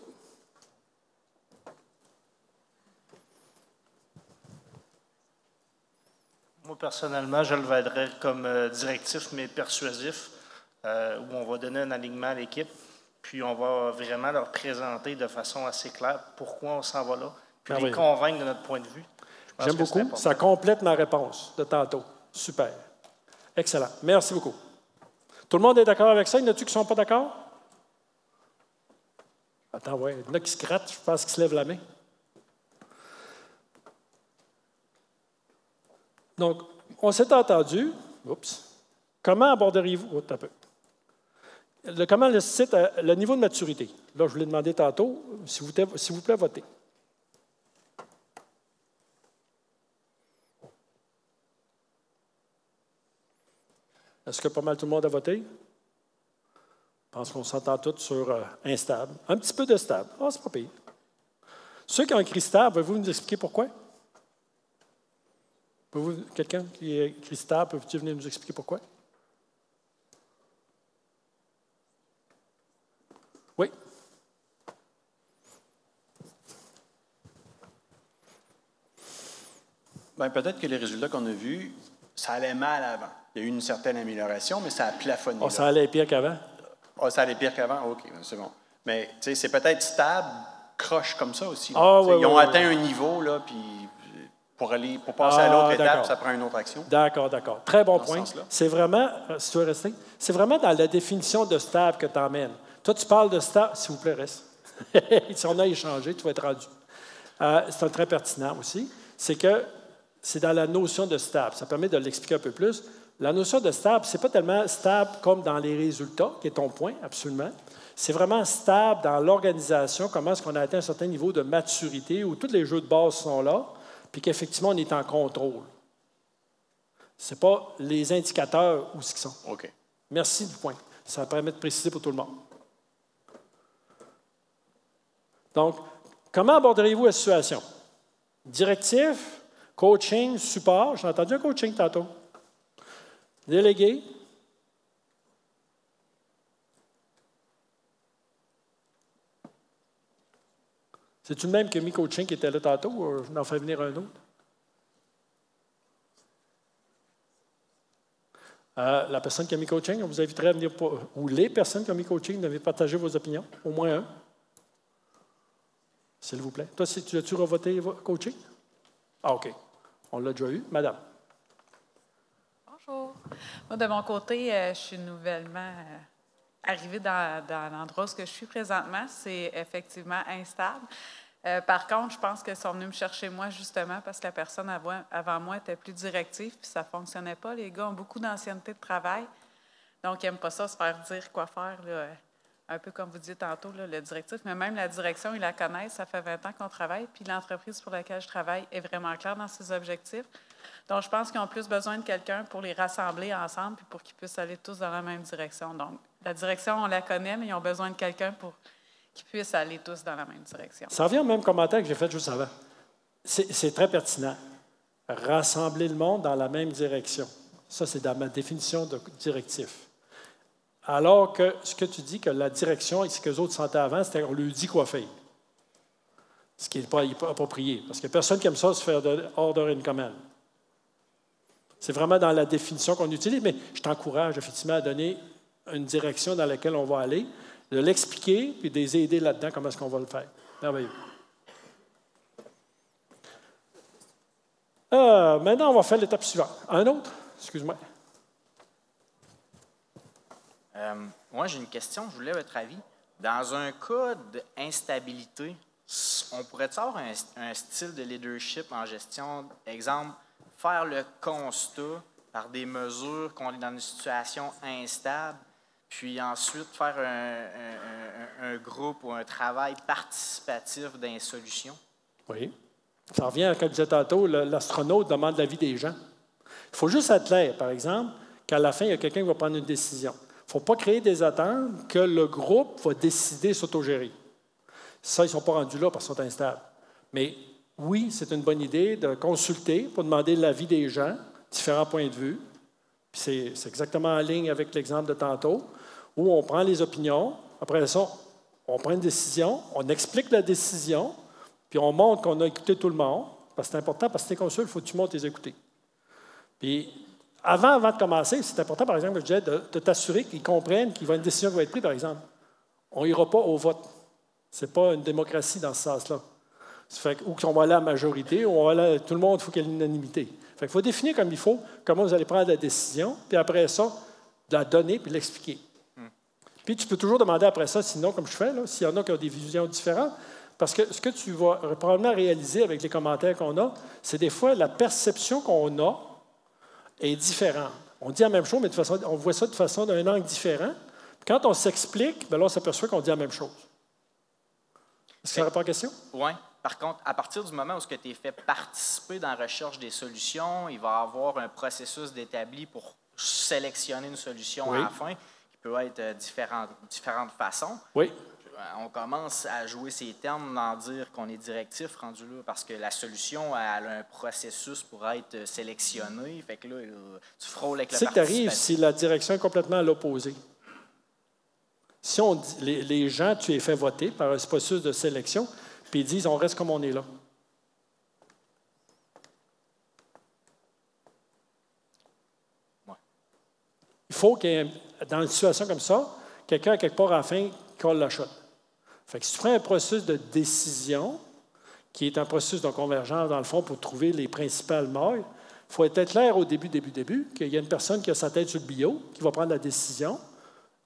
Moi, personnellement, je le verrais comme directif, mais persuasif, où on va donner un alignement à l'équipe. Puis on va vraiment leur présenter de façon assez claire pourquoi on s'en va là, puis les convaincre de notre point de vue. J'aime beaucoup. Ça complète ma réponse de tantôt. Super. Excellent. Merci beaucoup. Tout le monde est d'accord avec ça? Il y en a-tu qui ne sont pas d'accord? Attends, oui. Il y en a qui se grattent, je pense qu'ils se lèvent la main. Donc, on s'est entendu. Oups. Comment aborderiez-vous? Un peu. Comment le site, le niveau de maturité. Là, je vous l'ai demandé tantôt. S'il vous plaît, votez. Est-ce que pas mal tout le monde a voté? Je pense qu'on s'entend tous sur instable. Un petit peu de stable. Ah, c'est pas pire. Ceux qui ont écrit stable, pouvez-vous nous expliquer pourquoi? Quelqu'un qui a écrit stable, peux-tu venir nous expliquer pourquoi? Oui. Bien, peut-être que les résultats qu'on a vus, ça allait mal avant. Il y a eu une certaine amélioration, mais ça a plafonné. Oh, ça allait pire qu'avant? Oh, ça allait pire qu'avant? OK, c'est bon. Mais tu sais, c'est peut-être stable, croche comme ça aussi. Ah, oui, ils ont atteint un niveau, là, puis pour passer à l'autre étape, ça prend une autre action. D'accord. Très bon point. C'est vraiment, si tu veux rester, c'est vraiment dans la définition de stable que tu emmènes. Toi, tu parles de stable, s'il vous plaît, reste. Si on a échangé, tu vas être rendu. C'est un très pertinent aussi. C'est que c'est dans la notion de stable. Ça permet de l'expliquer un peu plus. La notion de stable, ce n'est pas tellement stable comme dans les résultats, qui est ton point, absolument. C'est vraiment stable dans l'organisation, comment est-ce qu'on a atteint un certain niveau de maturité, où tous les jeux de base sont là, puis qu'effectivement, on est en contrôle. Ce n'est pas les indicateurs où ils sont. OK. Merci du point. Ça permet de préciser pour tout le monde. Donc, comment aborderiez-vous la situation? Directif, coaching, support. J'ai entendu un coaching tantôt. Délégué. C'est-tu le même que mi-coaching qui était là tantôt ou je n'en fais venir un autre? La personne qui a mis coaching, on vous inviterait à venir, ou les personnes qui ont mis coaching, de partager vos opinions, au moins un. S'il vous plaît. Toi, tu as-tu revoté coaching? Ah, OK. On l'a déjà eu. Madame. Bonjour. Moi, de mon côté, je suis nouvellement arrivée dans l'endroit où je suis présentement. C'est effectivement instable. Par contre, je pense qu'ils sont venus me chercher moi, justement, parce que la personne avant moi était plus directive, puis ça ne fonctionnait pas. Les gars ont beaucoup d'ancienneté de travail, donc ils n'aiment pas ça, se faire dire quoi faire, là, un peu comme vous disiez tantôt, là, le directif. Mais même la direction, ils la connaissent, ça fait 20 ans qu'on travaille, puis l'entreprise pour laquelle je travaille est vraiment claire dans ses objectifs. Donc, je pense qu'ils ont plus besoin de quelqu'un pour les rassembler ensemble, puis pour qu'ils puissent aller tous dans la même direction. Donc, la direction, on la connaît, mais ils ont besoin de quelqu'un pour qu'ils puissent aller tous dans la même direction. Ça revient au même commentaire que j'ai fait juste avant. C'est très pertinent. Rassembler le monde dans la même direction. Ça, c'est dans ma définition de directif. Alors que ce que tu dis, que la direction et ce que les autres sentaient avant, c'était qu'on lui dit quoi faire. Ce qui n'est pas approprié. Parce qu'il n'y a personne qui aime ça, se faire de order in command. C'est vraiment dans la définition qu'on utilise, mais je t'encourage effectivement à donner une direction dans laquelle on va aller, de l'expliquer, puis de les aider là-dedans, comment est-ce qu'on va le faire. Merveilleux. Maintenant, on va faire l'étape suivante. Un autre? Excuse-moi. Moi, j'ai une question, je voulais votre avis. Dans un cas d'instabilité, on pourrait avoir un style de leadership en gestion, exemple, faire le constat par des mesures qu'on est dans une situation instable, puis ensuite faire un groupe ou un travail participatif dans les solutions? Oui. Ça revient à ce que je disais tantôt, l'astronaute demande l'avis des gens. Il faut juste être clair, par exemple, qu'à la fin, il y a quelqu'un qui va prendre une décision. Il ne faut pas créer des attentes que le groupe va décider s'autogérer. Ça, ils ne sont pas rendus là parce qu'ils sont instables. Mais oui, c'est une bonne idée de consulter pour demander l'avis des gens, différents points de vue. Puis c'est exactement en ligne avec l'exemple de tantôt, où on prend les opinions, après ça, on prend une décision, on explique la décision, puis on montre qu'on a écouté tout le monde, parce que c'est important, parce que si tu es consul, il faut que tu montes les écouter. Puis, avant de commencer, c'est important, par exemple, je disais, de t'assurer qu'ils comprennent qu'il va y avoir une décision qui va être prise, par exemple. On n'ira pas au vote. Ce n'est pas une démocratie dans ce sens-là. Ou qu'on va aller à la majorité, ou on va aller tout le monde, il faut qu'il y ait l'unanimité. Il faut définir comme il faut comment vous allez prendre la décision, puis après ça, de la donner puis l'expliquer. Puis tu peux toujours demander après ça, sinon, comme je fais, s'il y en a qui ont des visions différentes, parce que ce que tu vas probablement réaliser avec les commentaires qu'on a, c'est des fois la perception qu'on a est différente. On dit la même chose, mais de façon, on voit ça de façon d'un angle différent. Puis quand on s'explique, bien là, on s'aperçoit qu'on dit la même chose. Est-ce que ça répond à la question? Oui. Par contre, à partir du moment où tu es fait participer dans la recherche des solutions, il va y avoir un processus d'établi pour sélectionner une solution à la fin, qui peut être différentes façons. Oui. On commence à jouer ces termes, d'en dire qu'on est directif rendu là, parce que la solution elle a un processus pour être sélectionnée. Fait que là, tu frôles avec le participatif. C'est que tu arrives si la direction est complètement à l'opposé. Si on dit, les gens, tu les fais voter par un processus de sélection, puis ils disent, on reste comme on est là. Ouais. Il faut qu'il y ait, dans une situation comme ça, quelqu'un, quelque part, à la fin, colle la shot. Fait que si tu prends un processus de décision, qui est un processus de convergence, dans le fond, pour trouver les principales mailles, il faut être clair au début, qu'il y a une personne qui a sa tête sur le bio, qui va prendre la décision,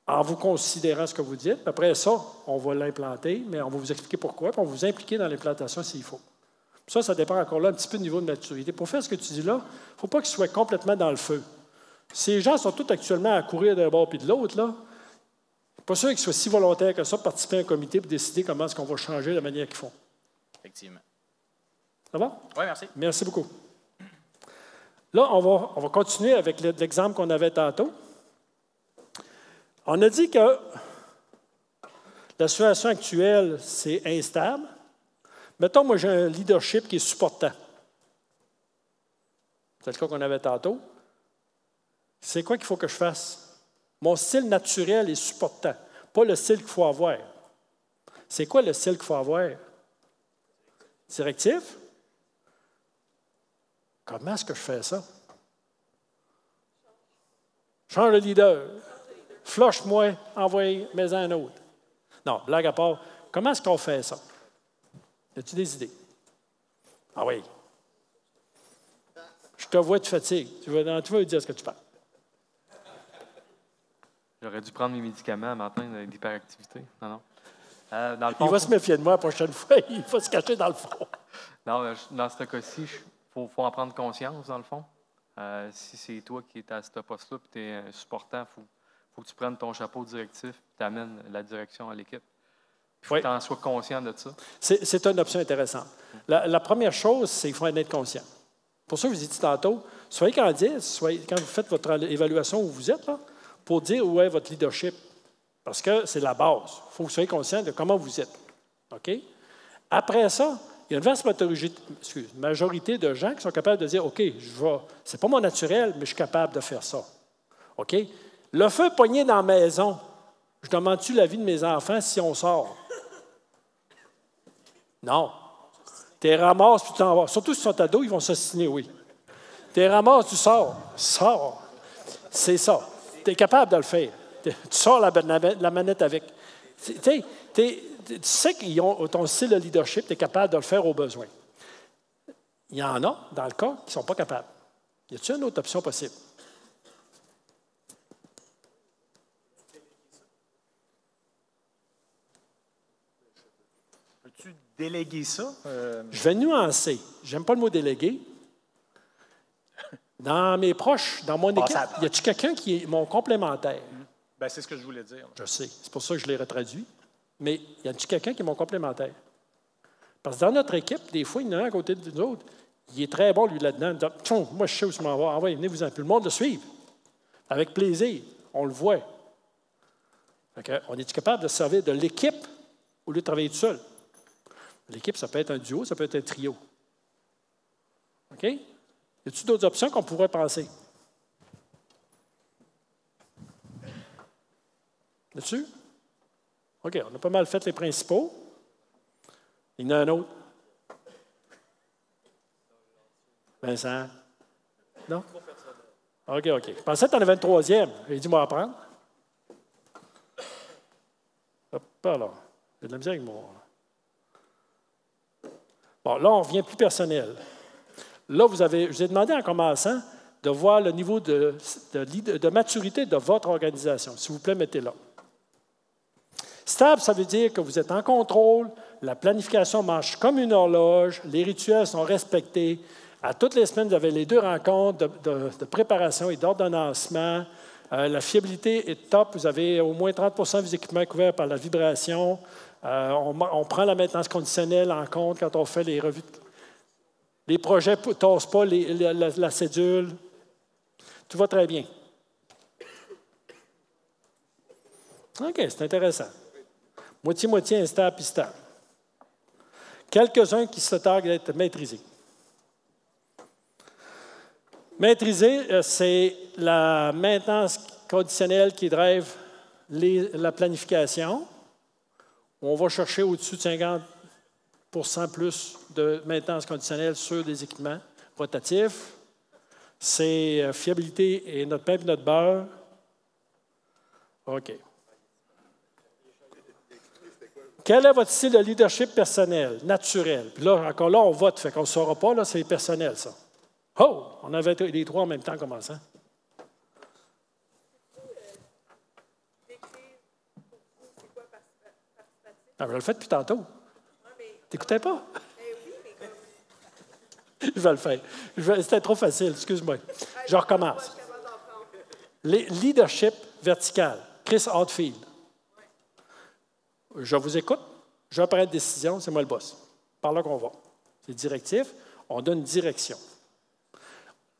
en vous considérant ce que vous dites. Après ça, on va l'implanter, mais on va vous expliquer pourquoi, puis on va vous impliquer dans l'implantation s'il faut. Ça dépend encore là un petit peu du niveau de maturité. Pour faire ce que tu dis là, il ne faut pas qu'ils soient complètement dans le feu. Si les gens sont tous actuellement à courir d'un bord puis de l'autre, là, pas sûr qu'ils soient si volontaires que ça pour participer à un comité pour décider comment est-ce qu'on va changer la manière qu'ils font. Effectivement. Ça va? Oui, merci. Merci beaucoup. Là, on va continuer avec l'exemple qu'on avait tantôt. On a dit que la situation actuelle, c'est instable. Mettons, moi, j'ai un leadership qui est supportant. C'est le cas qu'on avait tantôt. C'est quoi qu'il faut que je fasse? Mon style naturel est supportant, pas le style qu'il faut avoir. C'est quoi le style qu'il faut avoir? Directif? Comment est-ce que je fais ça? Change le leader. Flush-moi, envoie-moi un autre. Non, blague à part, comment est-ce qu'on fait ça? As-tu des idées? Ah oui. Je te vois, tu fatigues. Tu vas lui dire ce que tu parles. J'aurais dû prendre mes médicaments matin d'hyperactivité. Non. Dans le fond, il va se méfier de moi la prochaine fois. Il va se cacher dans le fond. Non, dans ce cas-ci, il faut en prendre conscience, dans le fond. Si c'est toi qui es à ce poste-là et tu es supportant, il faut que tu prennes ton chapeau directif et tu amènes la direction à l'équipe. Il faut que tu en sois conscient de ça. C'est une option intéressante. La première chose, c'est qu'il faut en être conscient. Pour ça, je vous ai dit tantôt, soyez candide, quand vous faites votre évaluation où vous êtes, là, pour dire où est votre leadership. Parce que c'est la base. Il faut que vous soyez conscient de comment vous êtes. OK? Après ça, il y a une vaste majorité de gens qui sont capables de dire, OK, c'est pas mon naturel, mais je suis capable de faire ça. OK? Le feu pogné dans la maison, je demande-tu l'avis de mes enfants si on sort? Non. Tu ramasses, puis tu t'en vas. Surtout si ils sont ados, ils vont s'ostiner, oui. Tu ramasses, tu sors. Sors. C'est ça. Tu es capable de le faire. Tu sors la manette avec. Tu sais qu'ils ont ton style de leadership, tu es capable de le faire au besoin. Il y en a, dans le cas, qui ne sont pas capables. Y a-t-il une autre option possible? Peux-tu déléguer ça? Je vais nuancer. J'aime pas le mot déléguer. Dans mes proches, dans mon équipe, y a-t-il quelqu'un qui est mon complémentaire? Ben, c'est ce que je voulais dire. Je sais. C'est pour ça que je l'ai retraduit. Mais y a-t-il quelqu'un qui est mon complémentaire? Parce que dans notre équipe, des fois, il y en a un à côté de nous autres. Il est très bon, lui, là-dedans. Moi, je sais où je m'en vais. Envoyez, venez-vous-en. Puis le monde le suive. Avec plaisir. On le voit. On est capable de se servir de l'équipe au lieu de travailler tout seul. L'équipe, ça peut être un duo, ça peut être un trio. OK? Y a-t-il d'autres options qu'on pourrait penser? Là-dessus? OK, on a pas mal fait les principaux. Il y en a un autre. Vincent? Non? OK. Je pensais que tu en avais une troisième. J'ai dit, moi, à prendre. Hop, alors. J'ai de la misère avec moi. Bon, là, on revient plus personnel. Là, je vous ai demandé en commençant de voir le niveau de maturité de votre organisation. S'il vous plaît, mettez là. Stable, ça veut dire que vous êtes en contrôle, la planification marche comme une horloge, les rituels sont respectés. À toutes les semaines, vous avez les 2 rencontres de préparation et d'ordonnancement. La fiabilité est top. Vous avez au moins 30 de vos équipements couverts par la vibration. On prend la maintenance conditionnelle en compte quand on fait les revues. Les projets ne tassent pas la cédule. Tout va très bien. OK, c'est intéressant. Moitié-moitié instable puis stable. Quelques-uns qui se targuent d'être maîtrisés. Maîtriser, c'est la maintenance conditionnelle qui drive la planification. On va chercher au-dessus de 50 plus de maintenance conditionnelle sur des équipements rotatifs. C'est fiabilité et notre pain et notre beurre. OK. Quel est votre style de leadership personnel, naturel? Puis là, encore là, on vote, fait qu'on ne saura pas, là, c'est personnel, ça. Oh! On avait les 3 en même temps en commençant. Décrire Ah, je le fais depuis tantôt. T'écoutais pas? Je vais le faire. C'était trop facile, excuse-moi. Je recommence. Les leadership vertical. Chris Hadfield. Je vous écoute. Je vais prendre une décision. C'est moi le boss. Par là qu'on va. C'est directif. On donne une direction.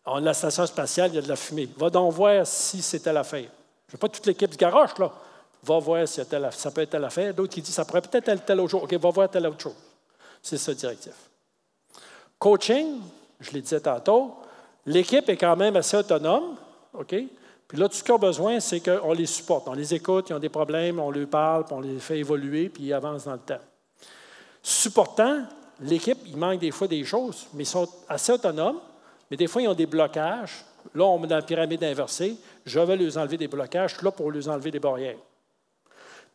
On a la station spatiale, il y a de la fumée. Va donc voir si c'est telle affaire. Je ne veux pas toute l'équipe se garoche, là. Va voir si ça peut être telle affaire. D'autres qui disent ça pourrait peut-être être telle autre chose. OK, va voir telle autre chose. C'est ça le directif. Coaching, je l'ai dit tantôt, l'équipe est quand même assez autonome. OK? Puis là, tout ce qu'ils ont besoin, c'est qu'on les supporte. On les écoute, ils ont des problèmes, on leur parle, puis on les fait évoluer, puis ils avancent dans le temps. Supportant, l'équipe, il manque des fois des choses, mais ils sont assez autonomes. Mais des fois, ils ont des blocages. Là, on met dans la pyramide inversée. Je vais leur enlever des blocages. Je suis là pour leur enlever des barrières.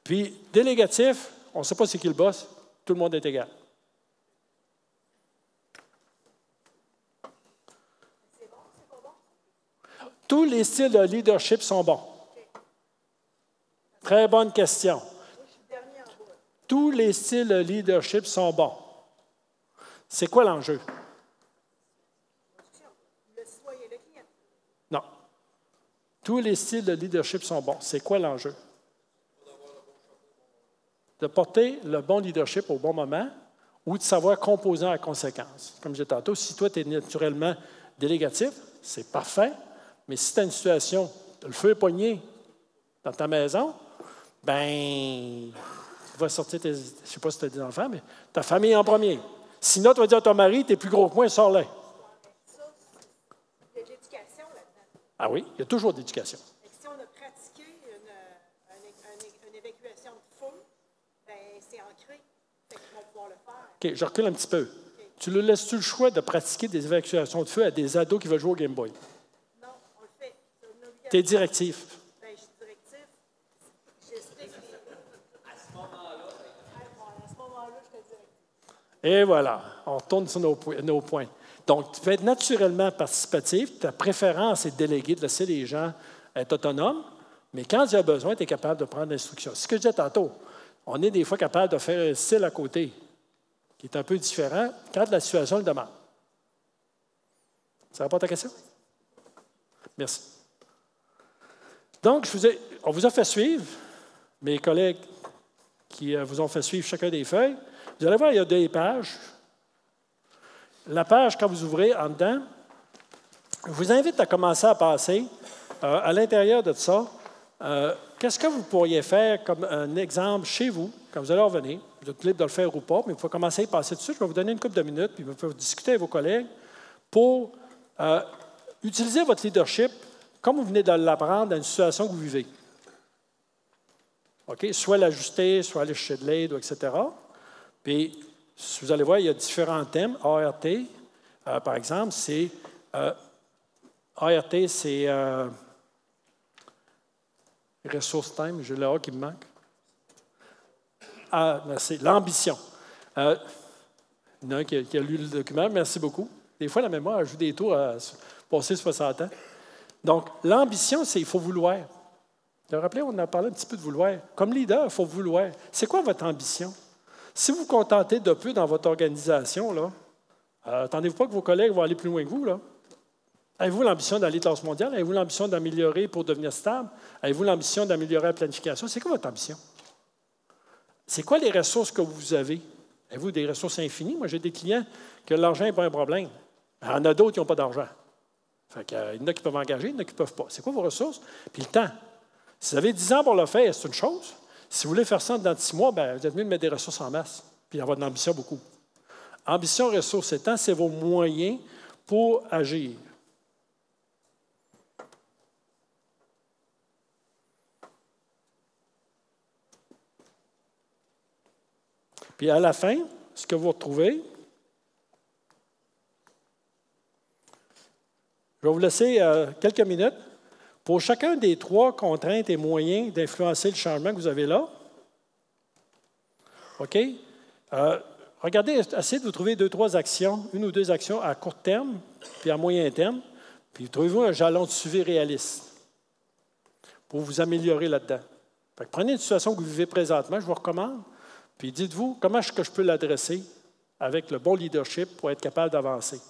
Puis, délégatif, on ne sait pas c'est qui le boss. Tout le monde est égal. Tous les styles de leadership sont bons. Très bonne question. Tous les styles de leadership sont bons. C'est quoi l'enjeu? Non. Tous les styles de leadership sont bons. C'est quoi l'enjeu? De porter le bon leadership au bon moment ou de savoir composer en conséquence. Comme je disais tantôt, si toi, tu es naturellement délégatif, c'est parfait, mais si tu as une situation, le feu est pogné dans ta maison, bien, tu vas sortir tes, je ne sais pas si tu as des enfants, mais ta famille en premier. Sinon, tu vas dire à ton mari, tu es plus gros que moi, sors-le. Ah oui, il y a toujours de l'éducation. Si on a pratiqué une évacuation de feu, bien, c'est ancré. Fait qu'ils vont pouvoir le faire. OK, je recule un petit peu. Okay. Tu leur laisses-tu le choix de pratiquer des évacuations de feu à des ados qui veulent jouer au Game Boy? Non, on le fait. T'es directif. Bien, je suis directif. J'explique. À ce moment-là, je suis directif. Et voilà, on retourne sur nos points. Donc, tu peux être naturellement participatif. Ta préférence est de déléguer, de laisser les gens être autonomes. Mais quand il y a besoin, tu es capable de prendre l'instruction. C'est ce que je disais tantôt. On est des fois capable de faire un style à côté qui est un peu différent quand la situation le demande. Ça répond à ta question? Merci. Donc, on vous a fait suivre, mes collègues qui vous ont fait suivre chacun des feuilles. Vous allez voir, il y a 2 pages. La page, quand vous ouvrez en dedans, je vous invite à commencer à passer à l'intérieur de ça. Qu'est-ce que vous pourriez faire comme un exemple chez vous, quand vous allez revenir? Vous êtes libre de le faire ou pas, mais il faut commencer à y passer dessus. Je vais vous donner une couple de minutes, puis vous pouvez discuter avec vos collègues pour utiliser votre leadership comme vous venez de l'apprendre dans une situation que vous vivez. OK? Soit l'ajuster, soit aller chercher de l'aide, etc. Puis, vous allez voir, il y a différents thèmes. ART, par exemple, c'est... ART, c'est... Resource Time, j'ai le A qui me manque. Ah, merci. L'ambition. Il y en a un qui a lu le document, merci beaucoup. Des fois, la mémoire joue des tours à passer 60 ans. Donc, l'ambition, c'est il faut vouloir. Vous vous rappelez, on a parlé un petit peu de vouloir. Comme leader, il faut vouloir. C'est quoi votre ambition? Si vous vous contentez de peu dans votre organisation, là, attendez-vous pas que vos collègues vont aller plus loin que vous, là. Avez-vous l'ambition d'aller classe mondiale? Avez-vous l'ambition d'améliorer pour devenir stable? Avez-vous l'ambition d'améliorer la planification? C'est quoi votre ambition? C'est quoi les ressources que vous avez? Avez-vous des ressources infinies? Moi, j'ai des clients que l'argent n'est pas un problème. Il y en a d'autres qui n'ont pas d'argent. Fait qu'il y en a qui peuvent engager, il y en a qui ne peuvent pas. C'est quoi vos ressources? Puis le temps. Si vous avez 10 ans pour le faire, c'est une chose. Si vous voulez faire ça dans 6 mois, bien, vous êtes mieux de mettre des ressources en masse, puis avoir de l'ambition beaucoup. Ambition, ressources et temps, c'est vos moyens pour agir. Puis à la fin, ce que vous retrouvez, je vais vous laisser quelques minutes pour chacun des 3 contraintes et moyens d'influencer le changement que vous avez là. OK? Regardez, essayez de vous trouver 2-3 actions, 1 ou 2 actions à court terme, puis à moyen terme, puis trouvez-vous un jalon de suivi réaliste pour vous améliorer là-dedans. Prenez une situation que vous vivez présentement, je vous recommande, Puis dites-vous, comment est-ce que je peux l'adresser avec le bon leadership pour être capable d'avancer?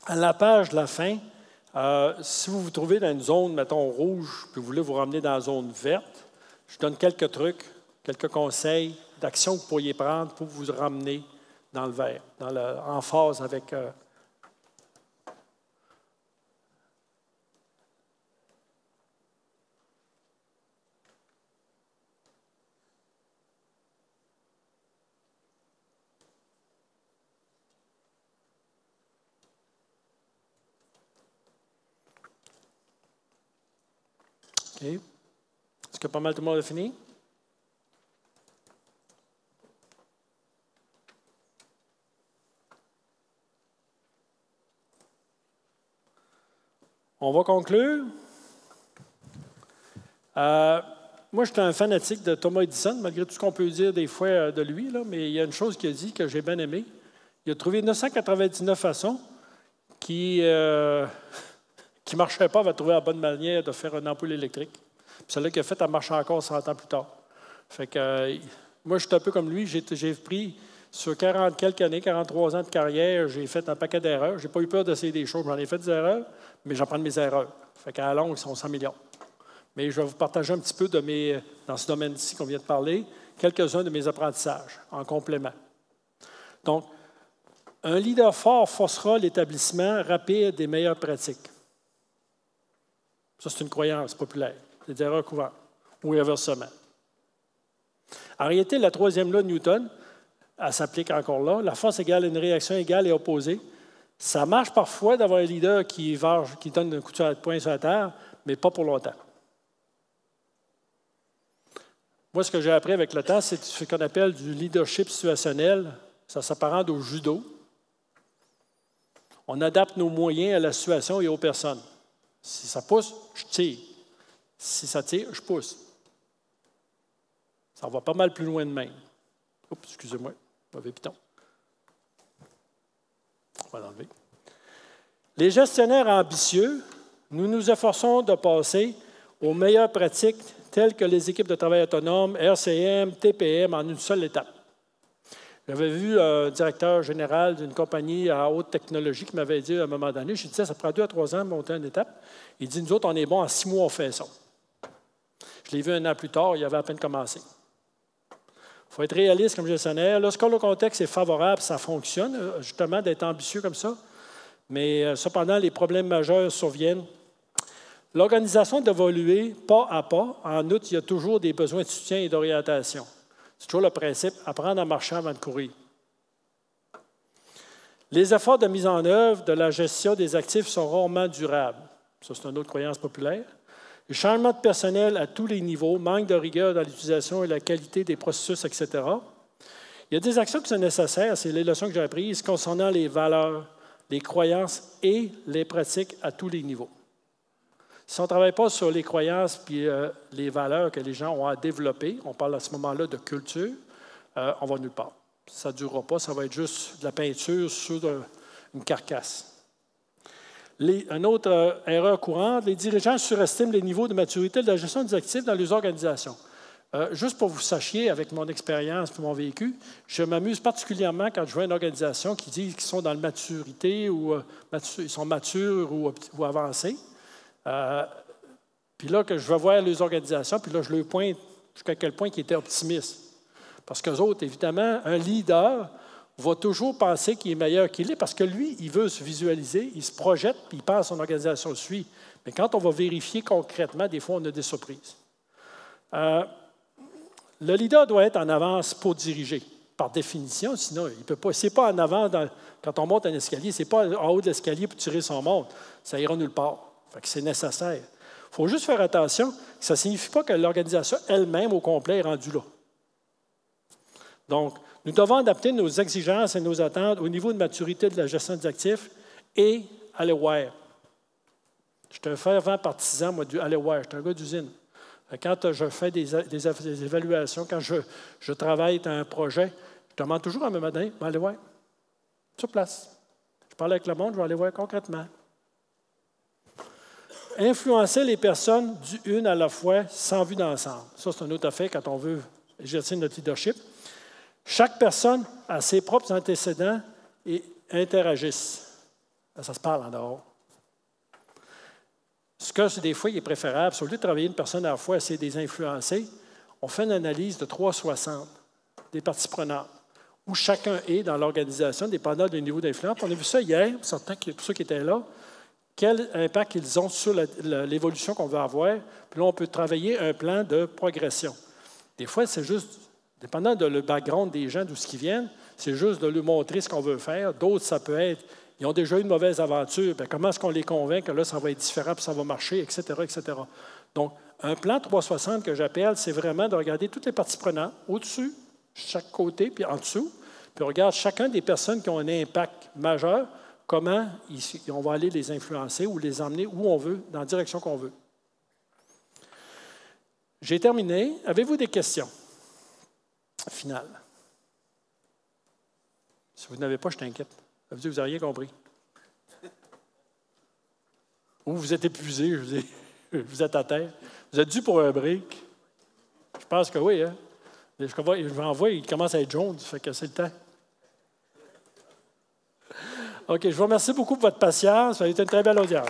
À la page de la fin, si vous vous trouvez dans une zone, mettons, rouge, puis vous voulez vous ramener dans la zone verte, je donne quelques trucs, quelques conseils d'actions que vous pourriez prendre pour vous ramener dans le vert, en phase avec... OK. Est-ce que pas mal tout le monde a fini? On va conclure. Moi, j'étais un fanatique de Thomas Edison, malgré tout ce qu'on peut dire des fois de lui, là, mais il y a une chose qu'il a dit que j'ai bien aimé. Il a trouvé 999 façons qui ne marchaient pas, va trouver la bonne manière de faire une ampoule électrique. Puis celle-là qu'il a faite, elle marche encore 100 ans plus tard. Fait que, moi, je suis un peu comme lui. J'ai pris, sur 40 quelques années, 43 ans de carrière, j'ai fait un paquet d'erreurs. Je n'ai pas eu peur d'essayer des choses. J'en ai fait des erreurs, mais j'apprends de mes erreurs. Fait qu'à la longue, ils sont 100 millions. Mais je vais vous partager un petit peu dans ce domaine-ci qu'on vient de parler, quelques-uns de mes apprentissages en complément. Donc, un leader fort forcera l'établissement rapide des meilleures pratiques. Ça, c'est une croyance populaire. C'est des erreurs courantes. Ou inversement. En réalité, la troisième loi de Newton, elle s'applique encore là. La force égale une réaction égale et opposée. Ça marche parfois d'avoir un leader qui donne un coup de poing sur la terre, mais pas pour longtemps. Moi, ce que j'ai appris avec le temps, c'est ce qu'on appelle du leadership situationnel. Ça s'apparente au judo. On adapte nos moyens à la situation et aux personnes. Si ça pousse, je tire. Si ça tire, je pousse. Ça va pas mal plus loin de même. Oups, excusez-moi, mauvais piton. On va l'enlever. Les gestionnaires ambitieux, nous nous efforçons de passer aux meilleures pratiques telles que les équipes de travail autonome, RCM, TPM, en une seule étape. J'avais vu un directeur général d'une compagnie à haute technologie qui m'avait dit à un moment donné, je disais, ça prend 2 à 3 ans de monter une étape. Il dit, nous autres, on est bons, en 6 mois, on fait ça. Je l'ai vu 1 an plus tard, il avait à peine commencé. Il faut être réaliste comme gestionnaire. Lorsque le contexte est favorable, ça fonctionne, justement, d'être ambitieux comme ça. Mais cependant, les problèmes majeurs surviennent. L'organisation doit évoluer pas à pas. En outre, il y a toujours des besoins de soutien et d'orientation. C'est toujours le principe, apprendre à marcher avant de courir. Les efforts de mise en œuvre de la gestion des actifs sont rarement durables. Ça, c'est une autre croyance populaire. Le changement de personnel à tous les niveaux, manque de rigueur dans l'utilisation et la qualité des processus, etc. Il y a des actions qui sont nécessaires, c'est les leçons que j'ai apprises concernant les valeurs, les croyances et les pratiques à tous les niveaux. Si on ne travaille pas sur les croyances et les valeurs que les gens ont à développer, on parle à ce moment-là de culture, on va nulle part. Ça ne durera pas, ça va être juste de la peinture sur une carcasse. Une autre erreur courante, les dirigeants surestiment les niveaux de maturité de la gestion des actifs dans les organisations. Juste pour que vous sachiez, avec mon expérience et mon vécu, je m'amuse particulièrement quand je vois une organisation qui dit qu'ils sont dans la maturité ou ils sont matures ou avancés. Puis là, que je vais voir les organisations, puis là, je leur pointe jusqu'à quel point ils étaient optimistes. Parce qu'eux autres, évidemment, un leader va toujours penser qu'il est meilleur qu'il est parce que lui, il veut se visualiser, il se projette, puis il pense que son organisation le suit. Mais quand on va vérifier concrètement, des fois, on a des surprises. Le leader doit être en avance pour diriger, par définition, sinon, il ne peut pas. Ce n'est pas en avant, quand on monte un escalier, ce n'est pas en haut de l'escalier pour tirer son monde. Ça ira nulle part. Fait que c'est nécessaire. Il faut juste faire attention que ça ne signifie pas que l'organisation elle-même, au complet, est rendue là. Donc, nous devons adapter nos exigences et nos attentes au niveau de maturité de la gestion des actifs et aller voir. Je suis un fervent partisan, moi, du aller voir. Je suis un gars d'usine. Quand je fais des évaluations, quand je travaille dans un projet, je demande toujours à un moment donné, je vais aller voir, sur place. Je parle avec le monde, je vais aller voir concrètement. Influencer les personnes d'une à la fois sans vue d'ensemble. Ça, c'est un autre affaire quand on veut exercer notre leadership. Chaque personne a ses propres antécédents et interagissent. Ça se parle en dehors. Ce que, des fois, il est préférable, au lieu de travailler une personne à la fois, essayer de les influencer, on fait une analyse de 360 des parties prenantes, où chacun est dans l'organisation, dépendant du niveau d'influence. On a vu ça hier, pour ceux qui étaient là, quel impact ils ont sur l'évolution qu'on veut avoir. Puis là, on peut travailler un plan de progression. Des fois, c'est juste, dépendant de le background des gens, d'où ils viennent, c'est juste de leur montrer ce qu'on veut faire. D'autres, ça peut être, ils ont déjà eu une mauvaise aventure, bien, comment est-ce qu'on les convainc que là, ça va être différent, puis ça va marcher, etc., etc. Donc, un plan 360 que j'appelle, c'est vraiment de regarder toutes les parties prenantes, au-dessus, chaque côté, puis en dessous, puis on regarde chacun des personnes qui ont un impact majeur, comment on va aller les influencer ou les emmener où on veut, dans la direction qu'on veut. J'ai terminé. Avez-vous des questions finales? Si vous n'avez pas, je t'inquiète. Ça veut dire que vous n'avez rien compris. Ou vous êtes épuisé, vous êtes à terre. Vous êtes dû pour un break. Je pense que oui. Hein? Je m'envoie, il commence à être jaune, ça fait que c'est le temps. OK, je vous remercie beaucoup pour votre patience. Ça a été une très belle audience.